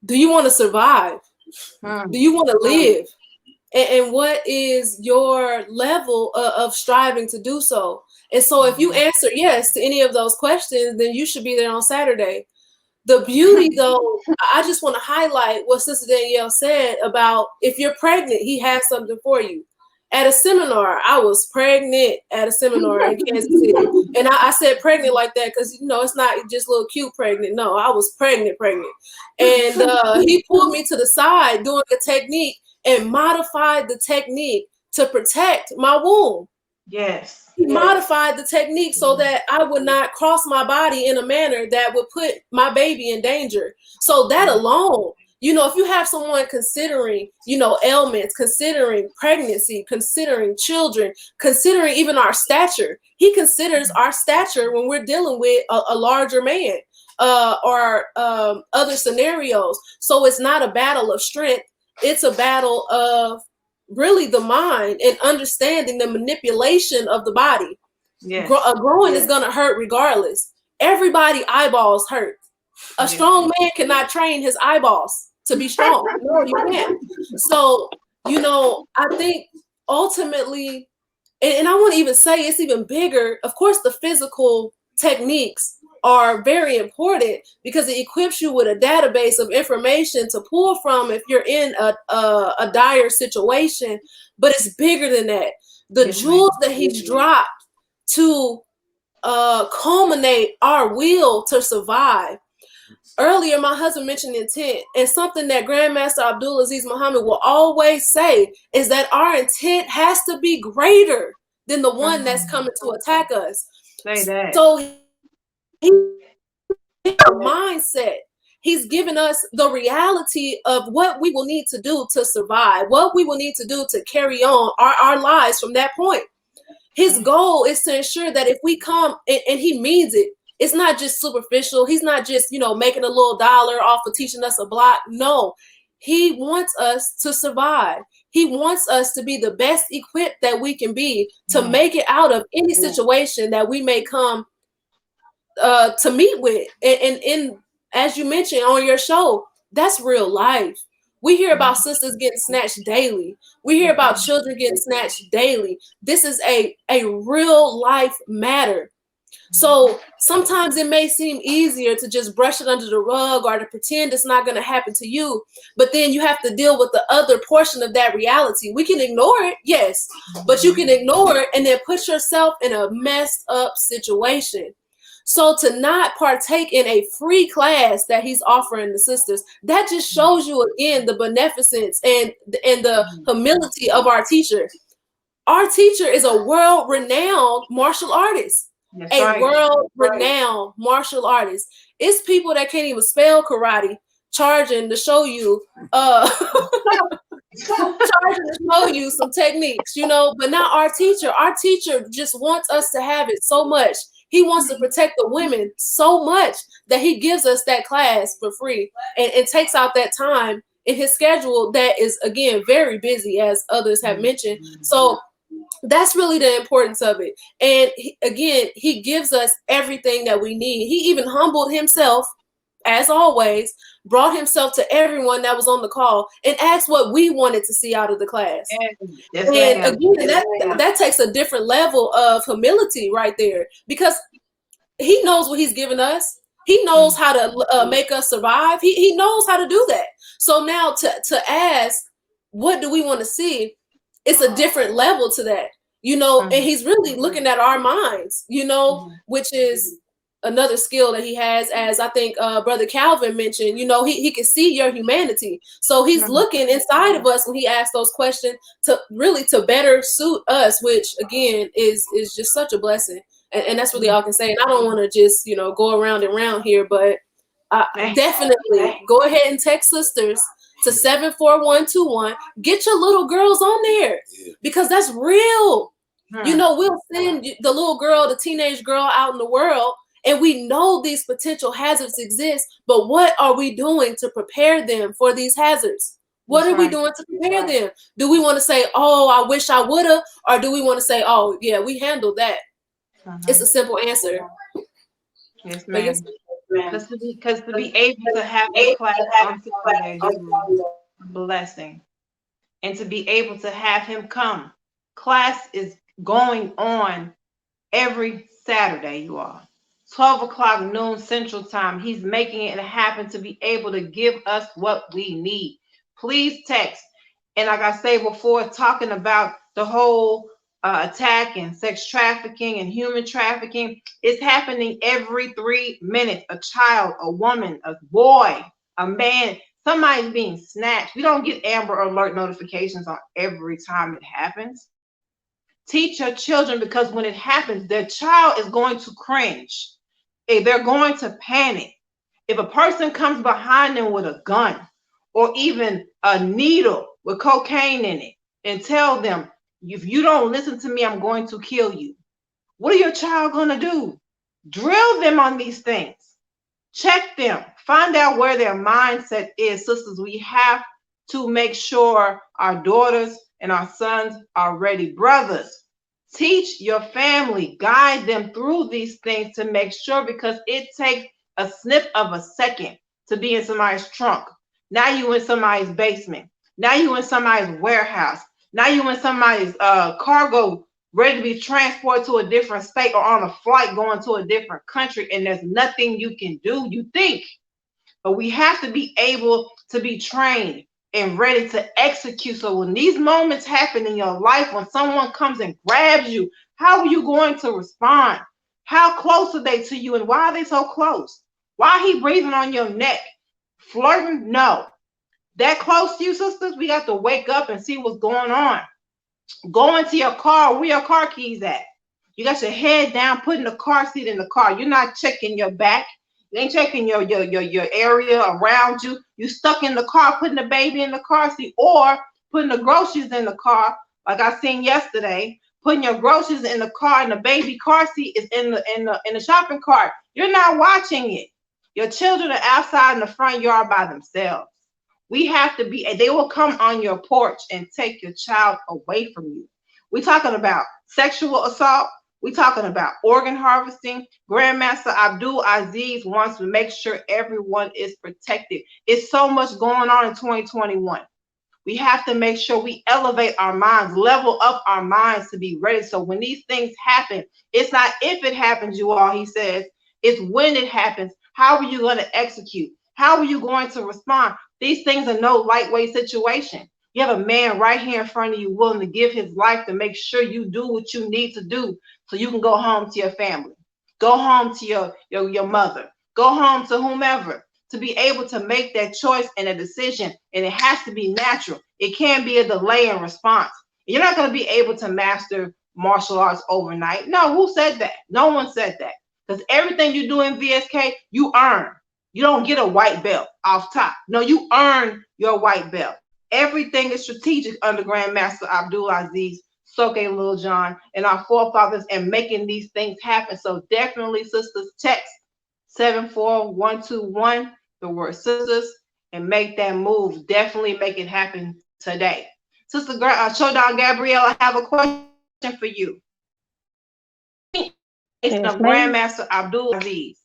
do you want to survive? Do you want to live? And what is your level of striving to do so? And so if you answer yes to any of those questions, then you should be there on Saturday. The beauty, though, I just want to highlight what Sister Danielle said about if you're pregnant, he has something for you. At a seminar, I was pregnant at a seminar in Kansas City. And I said pregnant like that because, you know, it's not just little cute pregnant. No, I was pregnant. And he pulled me to the side doing a technique and modified the technique to protect my womb. Yes. He modified the technique so that I would not cross my body in a manner that would put my baby in danger. So that alone, you know, if you have someone considering, you know, ailments, considering pregnancy, considering children, considering even our stature, he considers our stature when we're dealing with a larger man or other scenarios. So it's not a battle of strength. It's a battle of really the mind and understanding the manipulation of the body. Yes. Growing is going to hurt regardless. Everybody eyeballs hurt. A strong man cannot train his eyeballs to be strong. No, you can't. So, you know, I think ultimately, and I want to even say it's even bigger. Of course, the physical techniques are very important because it equips you with a database of information to pull from if you're in a dire situation. But it's bigger than that. The jewels that he's dropped to culminate our will to survive. Earlier, my husband mentioned intent, and something that Grandmaster Abdul Azziz Muhammad will always say is that our intent has to be greater than the one that's coming to attack us. Say that. So mindset. He's given us the reality of what we will need to do to survive, what we will need to do to carry on our lives from that point. His goal is to ensure that if we come, and he means it, it's not just superficial. He's not just, you know, making a little dollar off of teaching us a block. No, he wants us to survive. He wants us to be the best equipped that we can be to make it out of any situation that we may come to meet with. And as you mentioned on your show, that's real life. We hear about sisters getting snatched daily. We hear about children getting snatched daily. This is a real life matter. So sometimes it may seem easier to just brush it under the rug or to pretend it's not going to happen to you. But then you have to deal with the other portion of that reality. We can ignore it, yes, but you can ignore it and then put yourself in a messed up situation. So to not partake in a free class that he's offering the sisters, that just shows you again the beneficence and the humility of our teacher. Our teacher is a world-renowned martial artist. That's right. World-renowned martial artist. It's people that can't even spell karate charging to show you charging to show you some techniques, you know, but not our teacher. Our teacher just wants us to have it so much. He wants to protect the women so much that he gives us that class for free and takes out that time in his schedule that is, again, very busy, as others have mentioned. So that's really the importance of it. And again, he gives us everything that we need. He even humbled himself, as always, brought himself to everyone that was on the call and asked what we wanted to see out of the class. And again, that takes a different level of humility right there, because he knows what he's given us. He knows how to make us survive. He knows how to do that. So now to ask, what do we want to see? It's a different level to that, you know, and he's really looking at our minds, you know, which is another skill that he has, as I think Brother Calvin mentioned, you know, he can see your humanity. So he's looking inside of us when he asks those questions to really to better suit us, which again is just such a blessing. And that's really all I can say. And I don't want to just, you know, go around and around here, but definitely go ahead and text sisters to 74121. Get your little girls on there, because that's real. You know, we'll send the little girl, the teenage girl out in the world, and we know these potential hazards exist, but what are we doing to prepare them for these hazards? What are we doing to prepare them? Do we want to say, oh, I wish I would have, or do we want to say, oh, yeah, we handled that? It's a simple answer. Yes, ma'am. Because to be able to have a class on Saturday is a blessing. And to be able to have him come. Class is going on every Saturday, you all. 12 o'clock noon Central Time. He's making it happen to be able to give us what we need. Please text. And like I said before, talking about the whole attack and sex trafficking and human trafficking, is happening every 3 minutes. A child, a woman, a boy, a man, somebody's being snatched. We don't get Amber Alert notifications on every time it happens. Teach your children, because when it happens, their child is going to cringe. They're going to panic. If a person comes behind them with a gun or even a needle with cocaine in it and tell them, if you don't listen to me, I'm going to kill you. What are your child going to do? Drill them on these things. Check them. Find out where their mindset is. Sisters, we have to make sure our daughters and our sons are ready. Brothers, teach your family. Guide them through these things to make sure, because it takes a snip of a second to be in somebody's trunk. Now you in somebody's basement. Now you in somebody's warehouse. Now you in somebody's cargo ready to be transported to a different state or on a flight going to a different country, and there's nothing you can do, you think. But we have to be able to be trained and ready to execute. So when these moments happen in your life, when someone comes and grabs you, how are you going to respond? How close are they to you, and why are they so close? Why are he breathing on your neck? Flirting? No. That close to you, sisters, we got to wake up and see what's going on. Go into your car. Where your car keys at? You got your head down, putting the car seat in the car. You're not checking your back. You ain't checking your area around you. You stuck in the car, putting the baby in the car seat, or putting the groceries in the car, like I seen yesterday. Putting your groceries in the car, and the baby car seat is in the shopping cart. You're not watching it. Your children are outside in the front yard by themselves. We have to be, they will come on your porch and take your child away from you. We're talking about sexual assault. We're talking about organ harvesting. Grandmaster Abdul Azziz wants to make sure everyone is protected. It's so much going on in 2021. We have to make sure we elevate our minds, level up our minds to be ready. So when these things happen, it's not if it happens, you all, he says, it's when it happens. How are you going to execute? How are you going to respond? These things are no lightweight situation. You have a man right here in front of you willing to give his life to make sure you do what you need to do so you can go home to your family, go home to your mother, go home to whomever, to be able to make that choice and a decision. And it has to be natural. It can't be a delay in response. You're not going to be able to master martial arts overnight. No, who said that? No one said that. Because everything you do in VSK, you earn. You don't get a white belt off top. No, you earn your white belt. Everything is strategic under Grandmaster Abdul Azziz, Soke Lil John, and our forefathers, and making these things happen. So definitely, sisters, text 74121, the word sisters, and make that move. Definitely make it happen today. Sister Showdown Gabrielle, I have a question for you. It's Yes, of Grandmaster Abdul Aziz,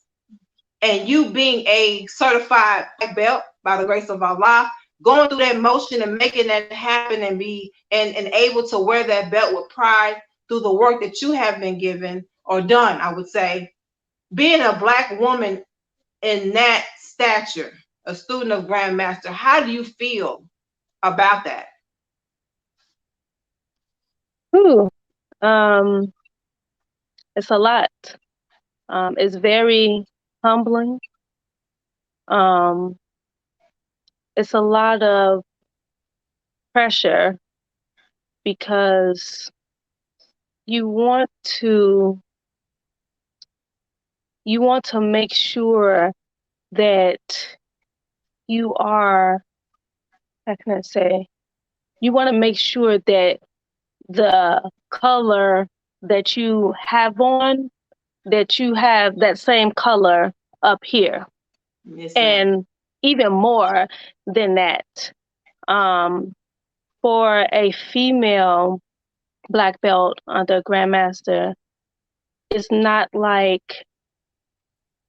and you being a certified black belt by the grace of Allah, going through that motion and making that happen and be and able to wear that belt with pride through the work that you have been given or done, I would say, being a black woman in that stature, a student of Grandmaster, how do you feel about that? Ooh, it's a lot. It's very humbling. It's a lot of pressure because you want to make sure that you are, how can I say, you want to make sure that the color that you have on, that you have that same color up here. Yes, and even more than that, for a female black belt under Grandmaster, it's not like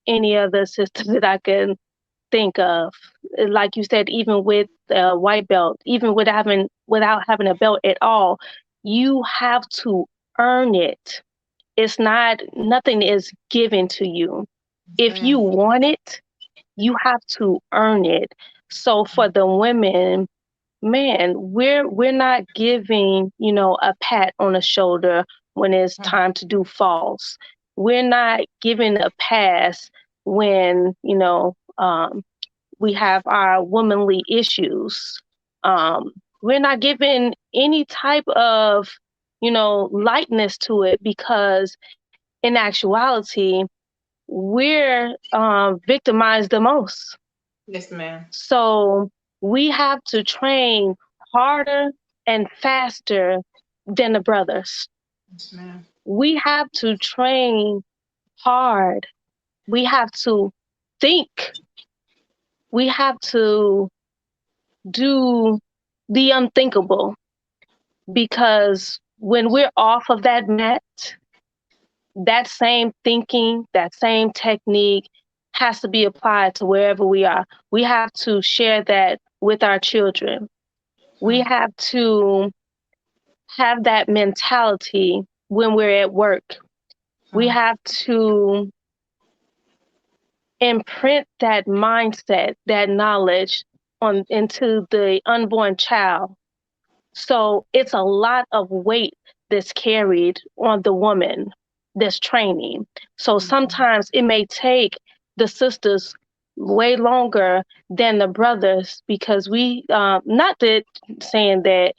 any other system that I can think of. Like you said, even with a white belt, even without having a belt at all, you have to earn it. It's not, nothing is given to you. If you want it, you have to earn it. So for the women, man, we're not giving, a pat on the shoulder when it's time to do falls. We're not giving a pass when, we have our womanly issues. We're not giving any type of, lightness to it, because in actuality, we're victimized the most. Yes, ma'am. So we have to train harder and faster than the brothers. Yes, ma'am. We have to train hard. We have to think. We have to do the unthinkable, because when we're off of that mat, that same thinking, that same technique has to be applied to wherever we are. We have to share that with our children. We have to have that mentality when we're at work. We have to imprint that mindset, that knowledge into the unborn child. So it's a lot of weight that's carried on the woman that's training. So sometimes it may take the sisters way longer than the brothers, because we, not that saying that,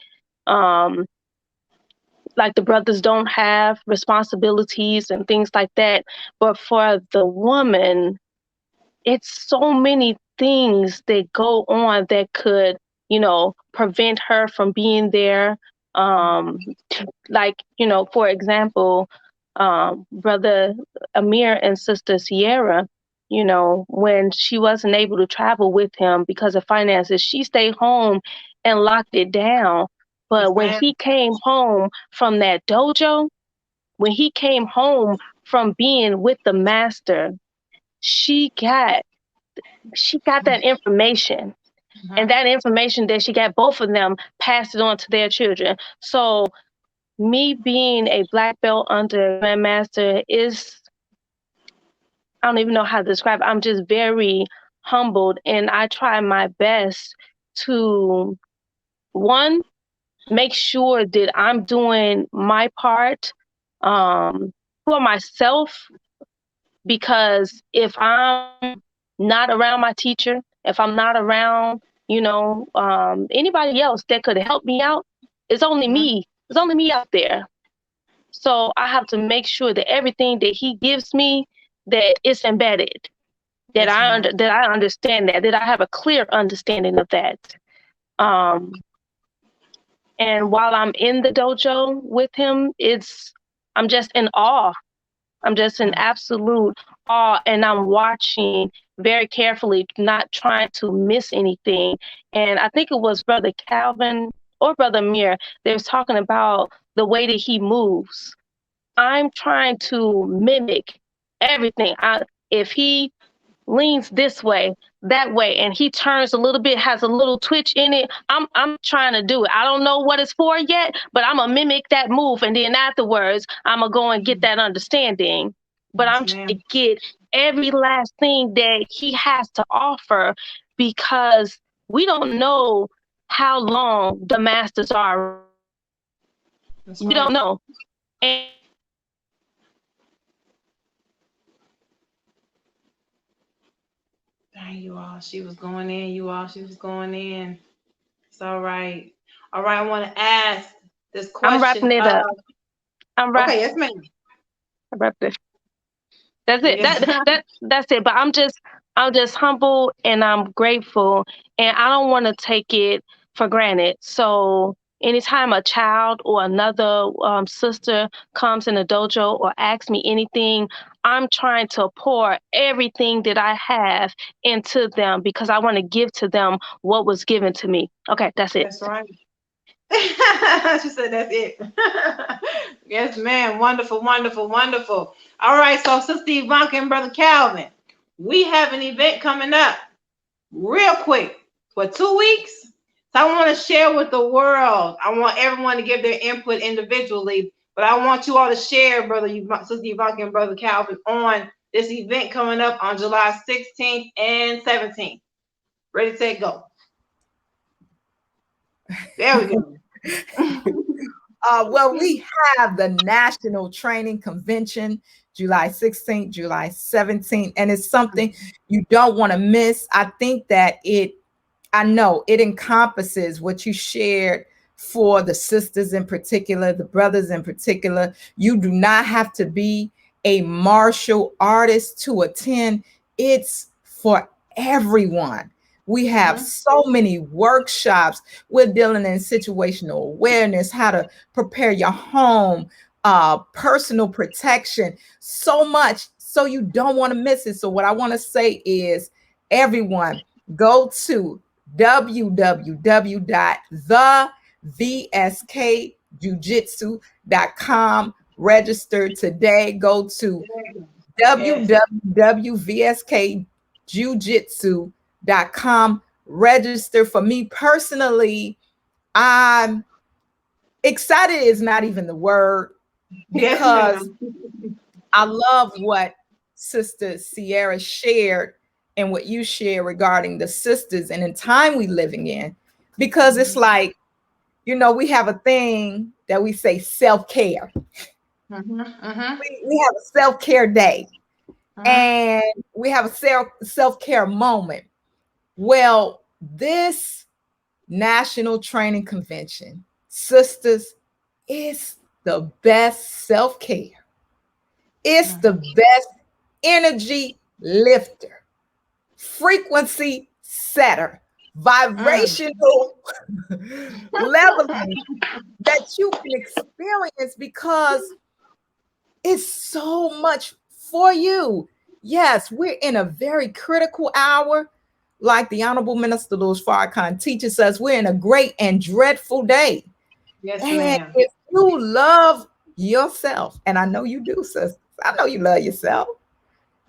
like the brothers don't have responsibilities and things like that, but for the woman, it's so many things that go on that could, prevent her from being there. Like, for example, brother Amir and sister Sierra, when she wasn't able to travel with him because of finances, she stayed home and locked it down. But when he came home from that dojo, when he came home from being with the master, she got that information. And that information that she got, both of them passed it on to their children. So me being a black belt under Grandmaster is, I don't even know how to describe it. I'm just very humbled, and I try my best to, one, make sure that I'm doing my part for myself, because if I'm not around my teacher, if I'm not around, anybody else that could help me out, it's only me. It's only me out there. So I have to make sure that everything that he gives me, that it's embedded, that I understand that I have a clear understanding of that. And while I'm in the dojo with him, I'm just in awe. I'm just in absolute awe, and I'm watching very carefully, not trying to miss anything. And I think it was Brother Calvin or Brother Amir, they was talking about the way that he moves. I'm trying to mimic everything. If he leans this way, that way, and he turns a little bit, has a little twitch in it, I'm trying to do it. I don't know what it's for yet, but I'm gonna mimic that move, and then afterwards I'm gonna go and get that understanding. But I'm trying to get every last thing that he has to offer, because we don't know how long the masters are. We don't know. And dang, you all, she was going in, she was going in. It's all right. All right, I want to ask this question. I'm wrapping it up. Okay, yes, ma'am. I wrapped it. That's it. That's it. But I'm just humble, and I'm grateful, and I don't want to take it for granted. So anytime a child or another sister comes in the dojo or asks me anything, I'm trying to pour everything that I have into them, because I want to give to them what was given to me. Okay, that's it. That's right. She said that's it. Yes, ma'am. Wonderful, wonderful, wonderful. All right, so Sister Ivanka and Brother Calvin, we have an event coming up real quick for 2 weeks. So I want to share with the world. I want everyone to give their input individually, but I want you all to share, Sister Ivanka and Brother Calvin, on this event coming up on July 16th and 17th. Ready, set, go. There we go. Well, we have the National Training Convention, July 16th, July 17th, and it's something you don't want to miss. I think that I know it encompasses what you shared for the sisters in particular, the brothers in particular. You do not have to be a martial artist to attend. It's for everyone. We have so many workshops. We're dealing in situational awareness, how to prepare your home, personal protection, so much. So you don't want to miss it. So what I want to say is, everyone, go to www.thevskjujitsu.com. Register today. Go to www.vskjujitsu.com. Register. For me personally, I'm excited is not even the word, because I love what Sister Sierra shared and what you share regarding the sisters and the time we living in, because it's like, we have a thing that we say self-care. We have a self-care day, and we have a self-care moment. Well, this National Training Convention, sisters, is the best self-care. It's the best energy lifter, frequency setter, vibrational leveling that you can experience, because it's so much for you. Yes, we're in a very critical hour. Like the Honorable Minister Louis Farrakhan teaches us, we're in a great and dreadful day. Yes, and ma'am. If you love yourself, and I know you do, sis, I know you love yourself,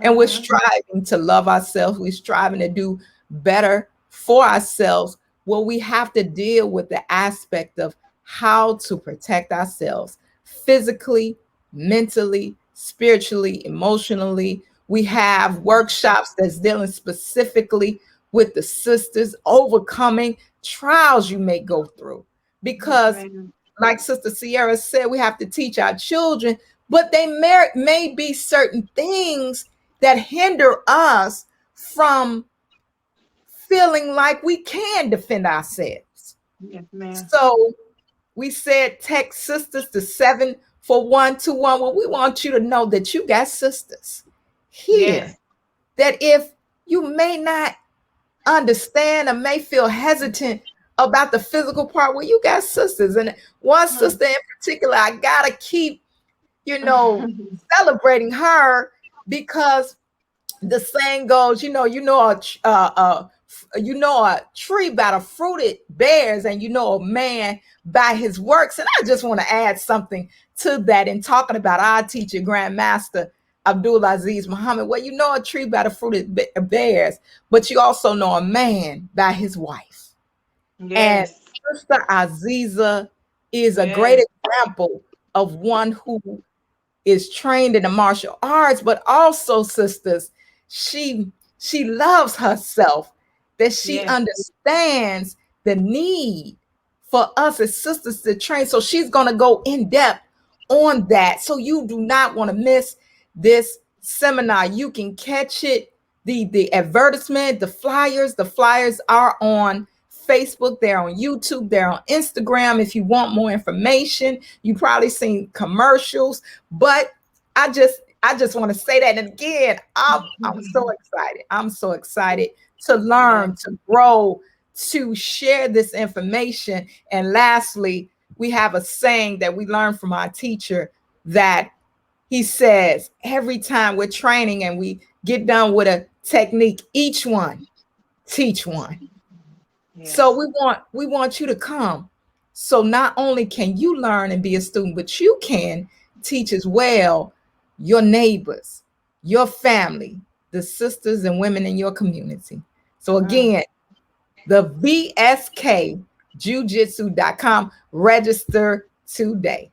and we're striving to love ourselves. We're striving to do better for ourselves, well, we have to deal with the aspect of how to protect ourselves physically, mentally, spiritually, emotionally. We have workshops that's dealing specifically with the sisters overcoming trials you may go through. Because, like Sister Sierra said, we have to teach our children, but they may be certain things that hinder us from feeling like we can defend ourselves. Yes, ma'am. So we said text sisters to 74121. Well, we want you to know that you got sisters here. Yes. That if you may not understand or may feel hesitant about the physical part, well, you got sisters. And one sister in particular, I gotta keep, celebrating her, because the saying goes, a tree by the fruit it bears, and a man by his works. And I just want to add something to that in talking about our teacher, Grandmaster Abdul Azziz Muhammad. Well, a tree by the fruit it bears, but you also know a man by his wife. Yes. And Sister Aziza is a great example of one who is trained in the martial arts, but also, sisters, she loves herself, that she understands the need for us as sisters to train. So she's going to go in depth on that. So you do not want to miss this seminar. You can catch it, the advertisement, the flyers are on Facebook, they're on YouTube, they're on Instagram. If you want more information, you probably seen commercials, but I just want to say that. And again, I'm so excited. I'm so excited to learn, to grow, to share this information. And lastly, we have a saying that we learned from our teacher, that he says, every time we're training and we get done with a technique, each one teach one. Yes. So we want you to come. So not only can you learn and be a student, but you can teach as well your neighbors, your family, the sisters and women in your community. So again, the VSKJujitsu.com, register today.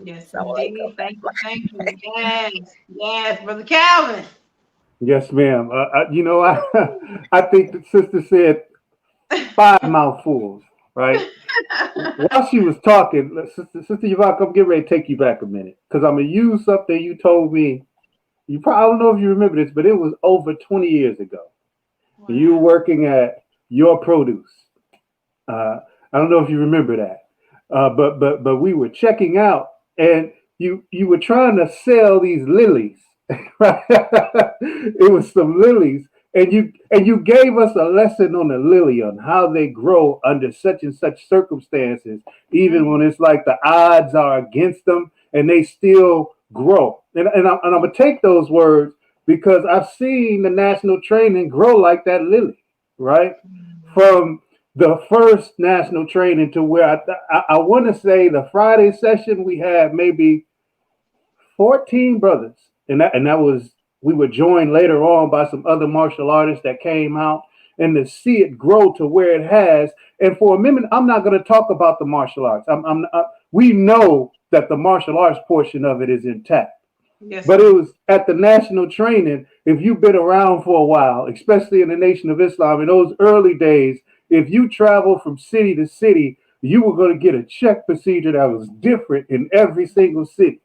Yes, indeed. Thank you. Yes, Brother Calvin. Yes, ma'am. I think the sister said 5 mouthfuls, right? While she was talking, Sister Yvonne, I'm getting ready to take you back a minute, because I'm going to use something you told me. I don't know if you remember this, but it was over 20 years ago. Wow. You were working at Your Produce. I don't know if you remember that, but we were checking out, and you were trying to sell these lilies. Right? It was some lilies. And you gave us a lesson on the lily, on how they grow under such and such circumstances, even when it's like the odds are against them, and they still grow. And I'm going to take those words, because I've seen the national training grow like that lily, right? From the first national training to where I want to say the Friday session, we had maybe 14 brothers. And that was, we were joined later on by some other martial artists that came out, and to see it grow to where it has. And for a minute, I'm not going to talk about the martial arts. We know that the martial arts portion of it is intact. Yes. But it was at the national training. If you've been around for a while, especially in the Nation of Islam, in those early days, if you travel from city to city, you were going to get a check procedure that was different in every single city.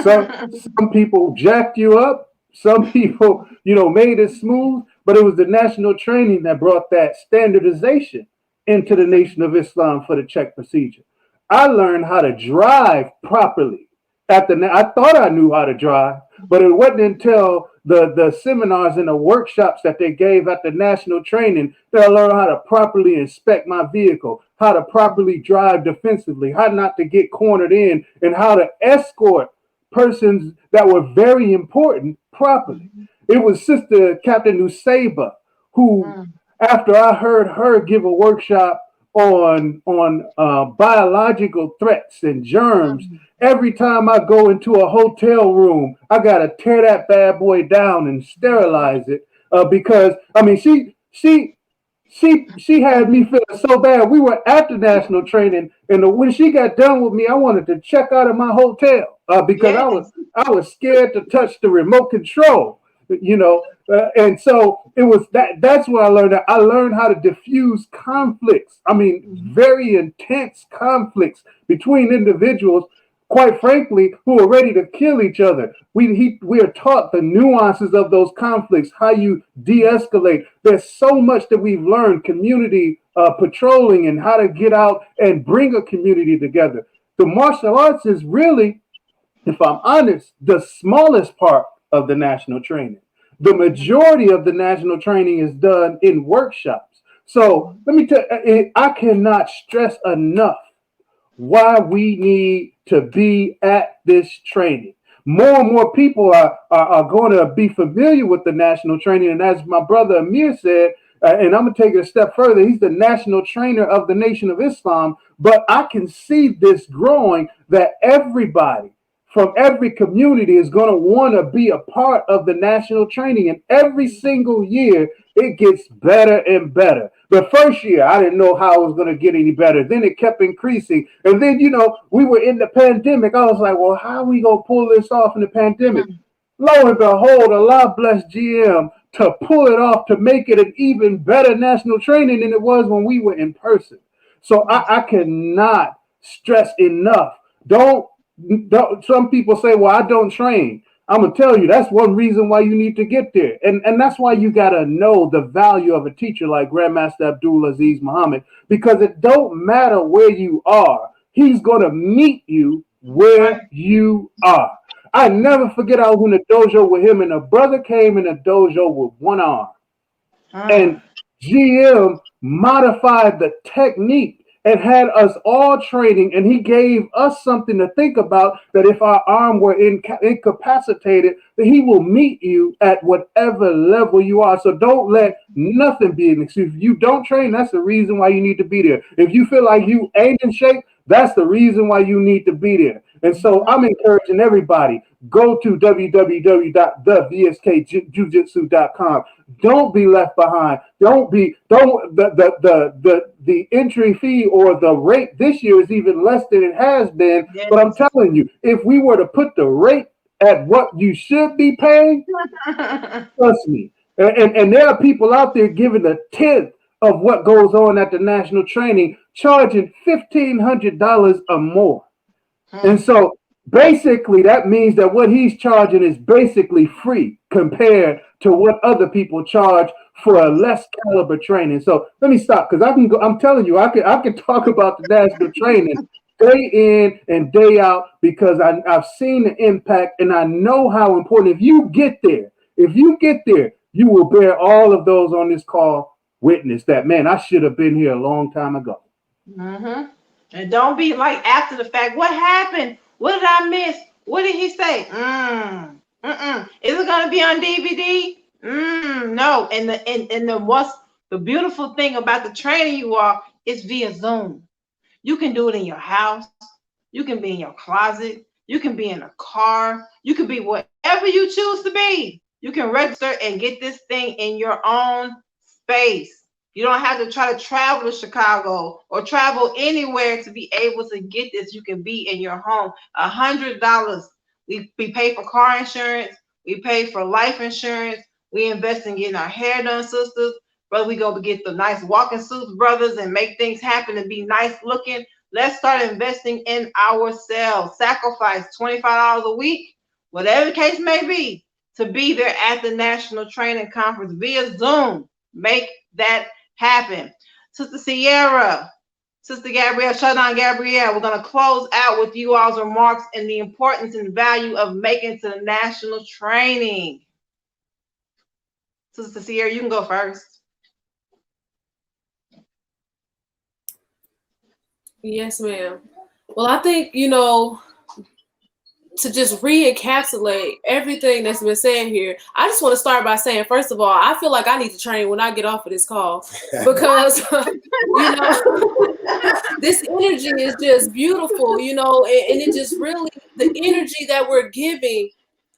Some people jacked you up. Some people, made it smooth, but it was the national training that brought that standardization into the Nation of Islam for the check procedure. I learned how to drive properly. I thought I knew how to drive, but it wasn't until the seminars and the workshops that they gave at the national training that I learned how to properly inspect my vehicle, how to properly drive defensively, how not to get cornered in, and how to escort persons that were very important properly. It was Sister Captain Nusaiba who, after I heard her give a workshop on biological threats and germs, every time I go into a hotel room, I gotta tear that bad boy down and sterilize it, because she She had me feeling so bad. We were at the national training, and when she got done with me, I wanted to check out of my hotel because Yes. I was scared to touch the remote control, you know. And so it was that. That's where I learned that. I learned how to diffuse conflicts. I mean, very intense conflicts between individuals, quite frankly, who are ready to kill each other. We are taught the nuances of those conflicts, how you de-escalate. There's so much that we've learned, community patrolling and how to get out and bring a community together. The martial arts is really, if I'm honest, the smallest part of the national training. The majority of the national training is done in workshops. So let me tell you, I cannot stress enough why we need to be at this training. More and more people are going to be familiar with the national training. And as my brother Amir said, and I'm going to take it a step further, he's the national trainer of the Nation of Islam. But I can see this growing, that everybody from every community is going to want to be a part of the national training. And every single year, it gets better and better. The first year, I didn't know how it was going to get any better. Then it kept increasing. And then, we were in the pandemic. I was like, well, how are we going to pull this off in the pandemic? Lo and behold, Allah blessed GM to pull it off, to make it an even better national training than it was when we were in person. So I cannot stress enough. Don't some people say, well, I don't train. I'm going to tell you, that's one reason why you need to get there. And that's why you got to know the value of a teacher like Grandmaster Abdul Azziz Muhammad, because it don't matter where you are. He's going to meet you where you are. I never forget, I was in a dojo with him, and a brother came in a dojo with one arm. And GM modified the technique and had us all training, and he gave us something to think about, that if our arm were incapacitated, that he will meet you at whatever level you are. So don't let nothing be an excuse. If you don't train, that's the reason why you need to be there. If you feel like you ain't in shape, that's the reason why you need to be there. And so I'm encouraging everybody, go to www.thevskjujitsu.com. Don't be left behind. The entry fee or the rate this year is even less than it has been. Yes. But I'm telling you, if we were to put the rate at what you should be paying, trust me. And there are people out there giving a tenth of what goes on at the national training, charging $1,500 or more. And so basically that means that what he's charging is basically free compared to what other people charge for a less caliber training. So let me stop, because I'm telling you, I can talk about the national training day in and day out, because I've seen the impact and I know how important. If you get there, you will bear all of those on this call witness that, man, I should have been here a long time ago. Mm-hmm. And don't be like after the fact, what happened? What did I miss? What did he say? Is it gonna be on DVD? No. And what's the beautiful thing about the training you are is via Zoom. You can do it in your house, you can be in your closet, you can be in a car, you can be whatever you choose to be. You can register and get this thing in your own space. You don't have to try to travel to Chicago or travel anywhere to be able to get this. You can be in your home. $100. We pay for car insurance. We pay for life insurance. We invest in getting our hair done, sisters. Brother, we go to get the nice walking suits, brothers, and make things happen and be nice looking. Let's start investing in ourselves. Sacrifice $25 a week, whatever the case may be, to be there at the National Training Conference via Zoom. Make that happen. Sister Sierra, Sister Gabrielle, Shadon Gabrielle, we're going to close out with you all's remarks and the importance and value of making it to the national training. Sister Sierra, you can go first. Yes, ma'am. Well, I think, to just re-encapsulate everything that's been said here, I just want to start by saying, first of all, I feel like I need to train when I get off of this call, because this energy is just beautiful, and it just really, the energy that we're giving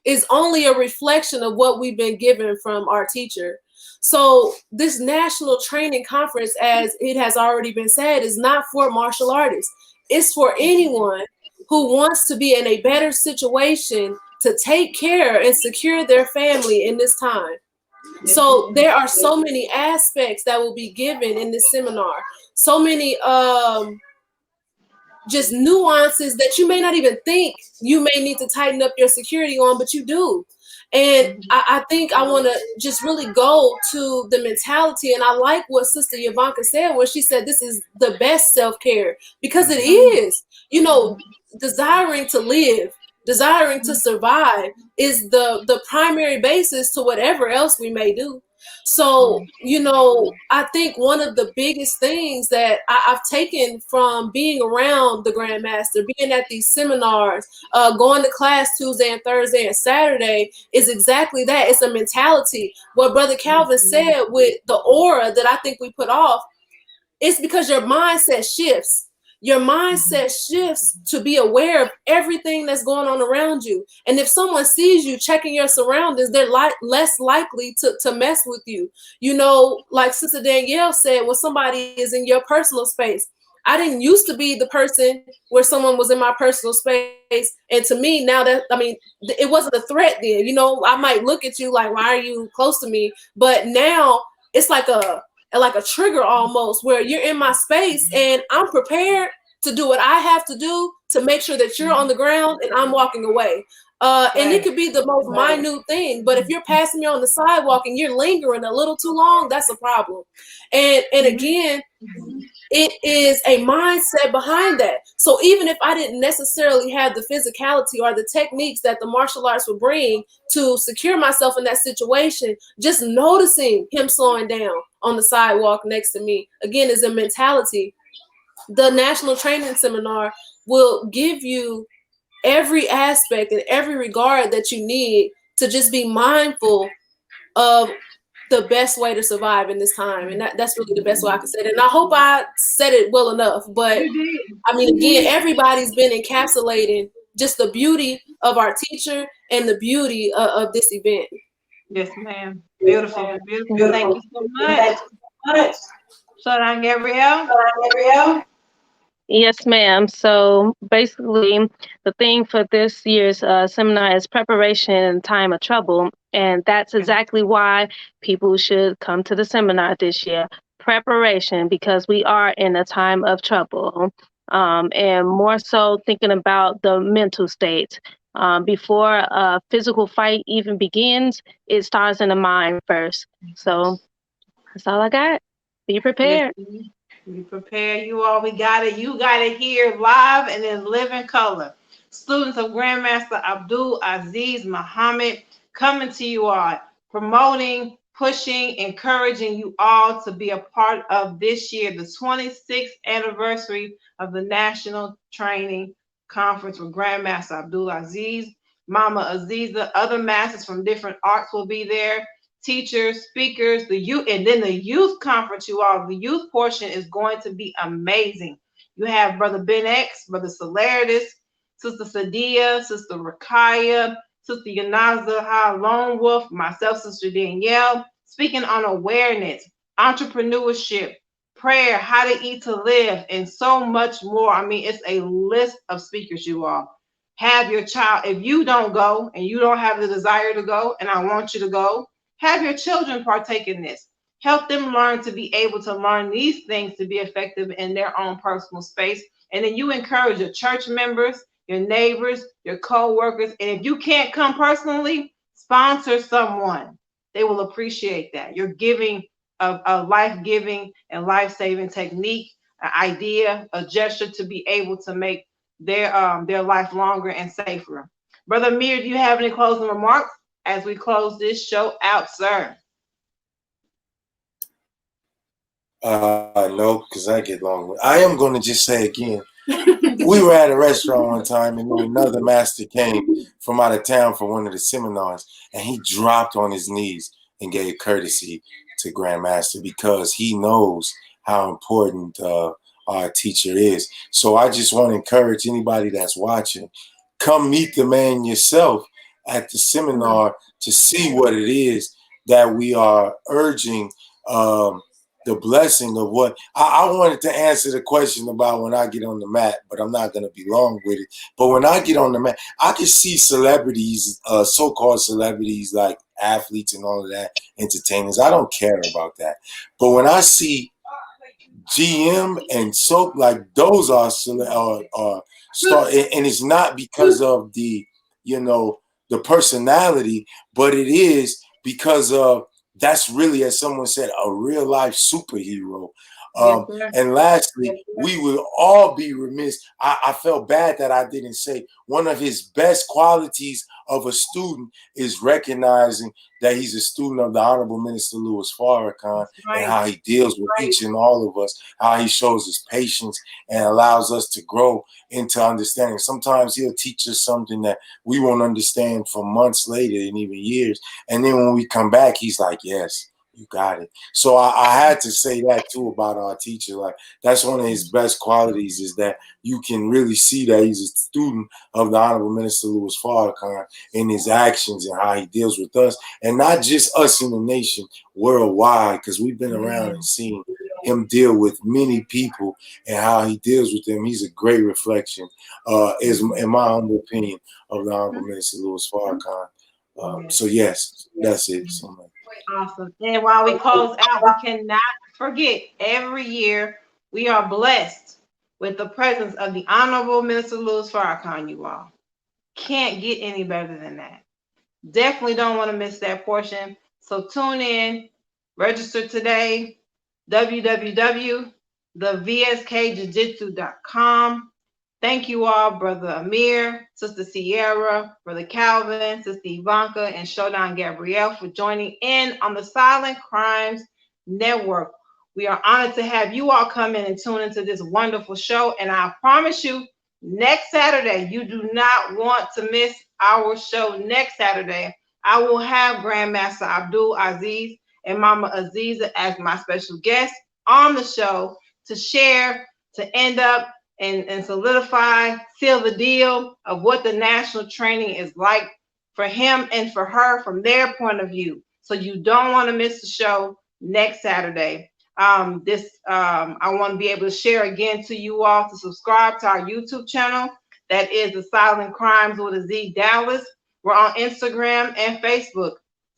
is only a reflection of what we've been given from our teacher. So this national training conference, as it has already been said, is not for martial artists. It's for anyone who wants to be in a better situation to take care and secure their family in this time. So there are so many aspects that will be given in this seminar. So many just nuances that you may not even think you may need to tighten up your security on, but you do. And I think I want to just really go to the mentality. And I like what Sister Yvanka said, where she said this is the best self-care, because it is. You know, desiring to live, desiring to survive is the primary basis to whatever else we may do. So, you know, I think one of the biggest things that I've taken from being around the Grandmaster, being at these seminars, going to class Tuesday and Thursday and Saturday, is exactly that. It's a mentality. What Brother Calvin said with the aura that I think we put off, it's because your mindset shifts. Your mindset shifts to be aware of everything that's going on around you. And if someone sees you checking your surroundings, they're less likely to mess with you. You know, like Sister Danielle said, when somebody is in your personal space, I didn't used to be the person where someone was in my personal space. And to me, now that, I mean, it wasn't a threat then. You know, I might look at you like, why are you close to me? But now it's like a trigger almost, where you're in my space and I'm prepared to do what I have to do to make sure that you're on the ground and I'm walking away. And it could be the most minute thing, but if you're passing me on the sidewalk and you're lingering a little too long, that's a problem. And again, it is a mindset behind that. So even if I didn't necessarily have the physicality or the techniques that the martial arts would bring to secure myself in that situation, just noticing him slowing down on the sidewalk next to me, again, is a mentality. The National Training Seminar will give you every aspect and every regard that you need to just be mindful of the best way to survive in this time. And that's really the best way I can say it. And I hope I said it well enough. But I mean, again, everybody's been encapsulating just the beauty of our teacher and the beauty of this event. Yes, ma'am. Beautiful. Beautiful. Thank you so much. So, Gabrielle? Yes, ma'am. So basically, the theme for this year's seminar is preparation in time of trouble. And that's exactly why people should come to the seminar this year. Preparation, because we are in a time of trouble. And more so thinking about the mental state. Before a physical fight even begins, it starts in the mind first. So that's all I got. Be prepared. Yes, be prepared, you all. We got it. You got it here live and in living color. Students of Grandmaster Abdul Azziz Muhammad coming to you all, promoting, pushing, encouraging you all to be a part of this year, the 26th anniversary of the National Training Conference with Grandmaster Abdul Azziz, Mama Aziza. Other masters from different arts will be there. Teachers, speakers, the youth, and then the youth conference, you all. The youth portion is going to be amazing. You have Brother Ben X, Brother Solaritus, Sister Sadia, Sister Rakaya, Sister Yanaza Ha Lone Wolf, myself, Sister Danielle, speaking on awareness, entrepreneurship, prayer, how to eat to live, and so much more. I mean, it's a list of speakers, you all. Have your child, if you don't go and you don't have the desire to go, and I want you to go, have your children partake in this. Help them learn to be able to learn these things to be effective in their own personal space. And then you encourage your church members, your neighbors, your co-workers. And if you can't come personally, sponsor someone. They will appreciate that. You're giving a life-giving and life-saving technique, an idea, a gesture to be able to make their life longer and safer. Brother Amir, do you have any closing remarks as we close this show out, sir? No, because I get long. I am going to just say again, we were at a restaurant one time and another master came from out of town for one of the seminars, and he dropped on his knees and gave courtesy to Grandmaster because he knows how important our teacher is. So I just want to encourage anybody that's watching, come meet the man yourself at the seminar to see what it is that we are urging the blessing of what I wanted to answer the question about when I get on the mat, but I'm not going to be long with it. But when I get on the mat, I can see celebrities, so-called celebrities like athletes and all of that, entertainers. I don't care about that. But when I see GM and soap, like those are star, and it's not because of the, you know, the personality, but it is because of that's really, as someone said, a real life superhero. And lastly, we will all be remiss. I felt bad that I didn't say one of his best qualities of a student is recognizing that he's a student of the Honorable Minister Louis Farrakhan, and how he deals with each and all of us, how he shows his patience and allows us to grow into understanding. Sometimes he'll teach us something that we won't understand for months later and even years. And then when we come back, he's like, yes, you got it. So I had to say that too about our teacher. Like, that's one of his best qualities, is that you can really see that he's a student of the Honorable Minister Louis Farrakhan in his actions and how he deals with us, and not just us in the nation, worldwide, because we've been around and seen him deal with many people and how he deals with them. He's a great reflection, is in my humble opinion, of the Honorable Minister Louis Farrakhan. So yes, that's it. So, awesome. And while we close out, we cannot forget, every year we are blessed with the presence of the Honorable Minister Louis Farrakhan, you all. Can't get any better than that. Definitely don't want to miss that portion. So tune in, register today, www.thevskjujitsu.com. Thank you all, Brother Amir, Sister Sierra, Brother Calvin, Sister Ivanka, and Showdown Gabrielle for joining in on the Silent Crimes Network. We are honored to have you all come in and tune into this wonderful show. And I promise you, next Saturday, you do not want to miss our show next Saturday. I will have Grandmaster Abdul Azziz and Mama Aziza as my special guests on the show to share, to end up and solidify, seal the deal of what the national training is like for him and for her from their point of view. So you don't want to miss the show next Saturday. I want to be able to share again to you all to subscribe to our YouTube channel. That is the Silent Crimes with a Z Dallas. We're on Instagram and Facebook.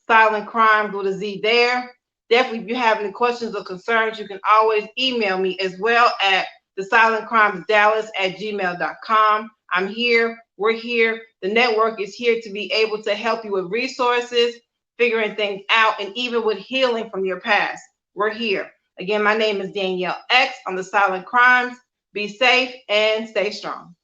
Silent Crimes with a Z there. Definitely, if you have any questions or concerns, you can always email me as well at thesilentcrimesdallas@gmail.com. I'm here. We're here. The network is here to be able to help you with resources, figuring things out, and even with healing from your past. We're here. Again, my name is Danielle X on the Silent Crimes. Be safe and stay strong.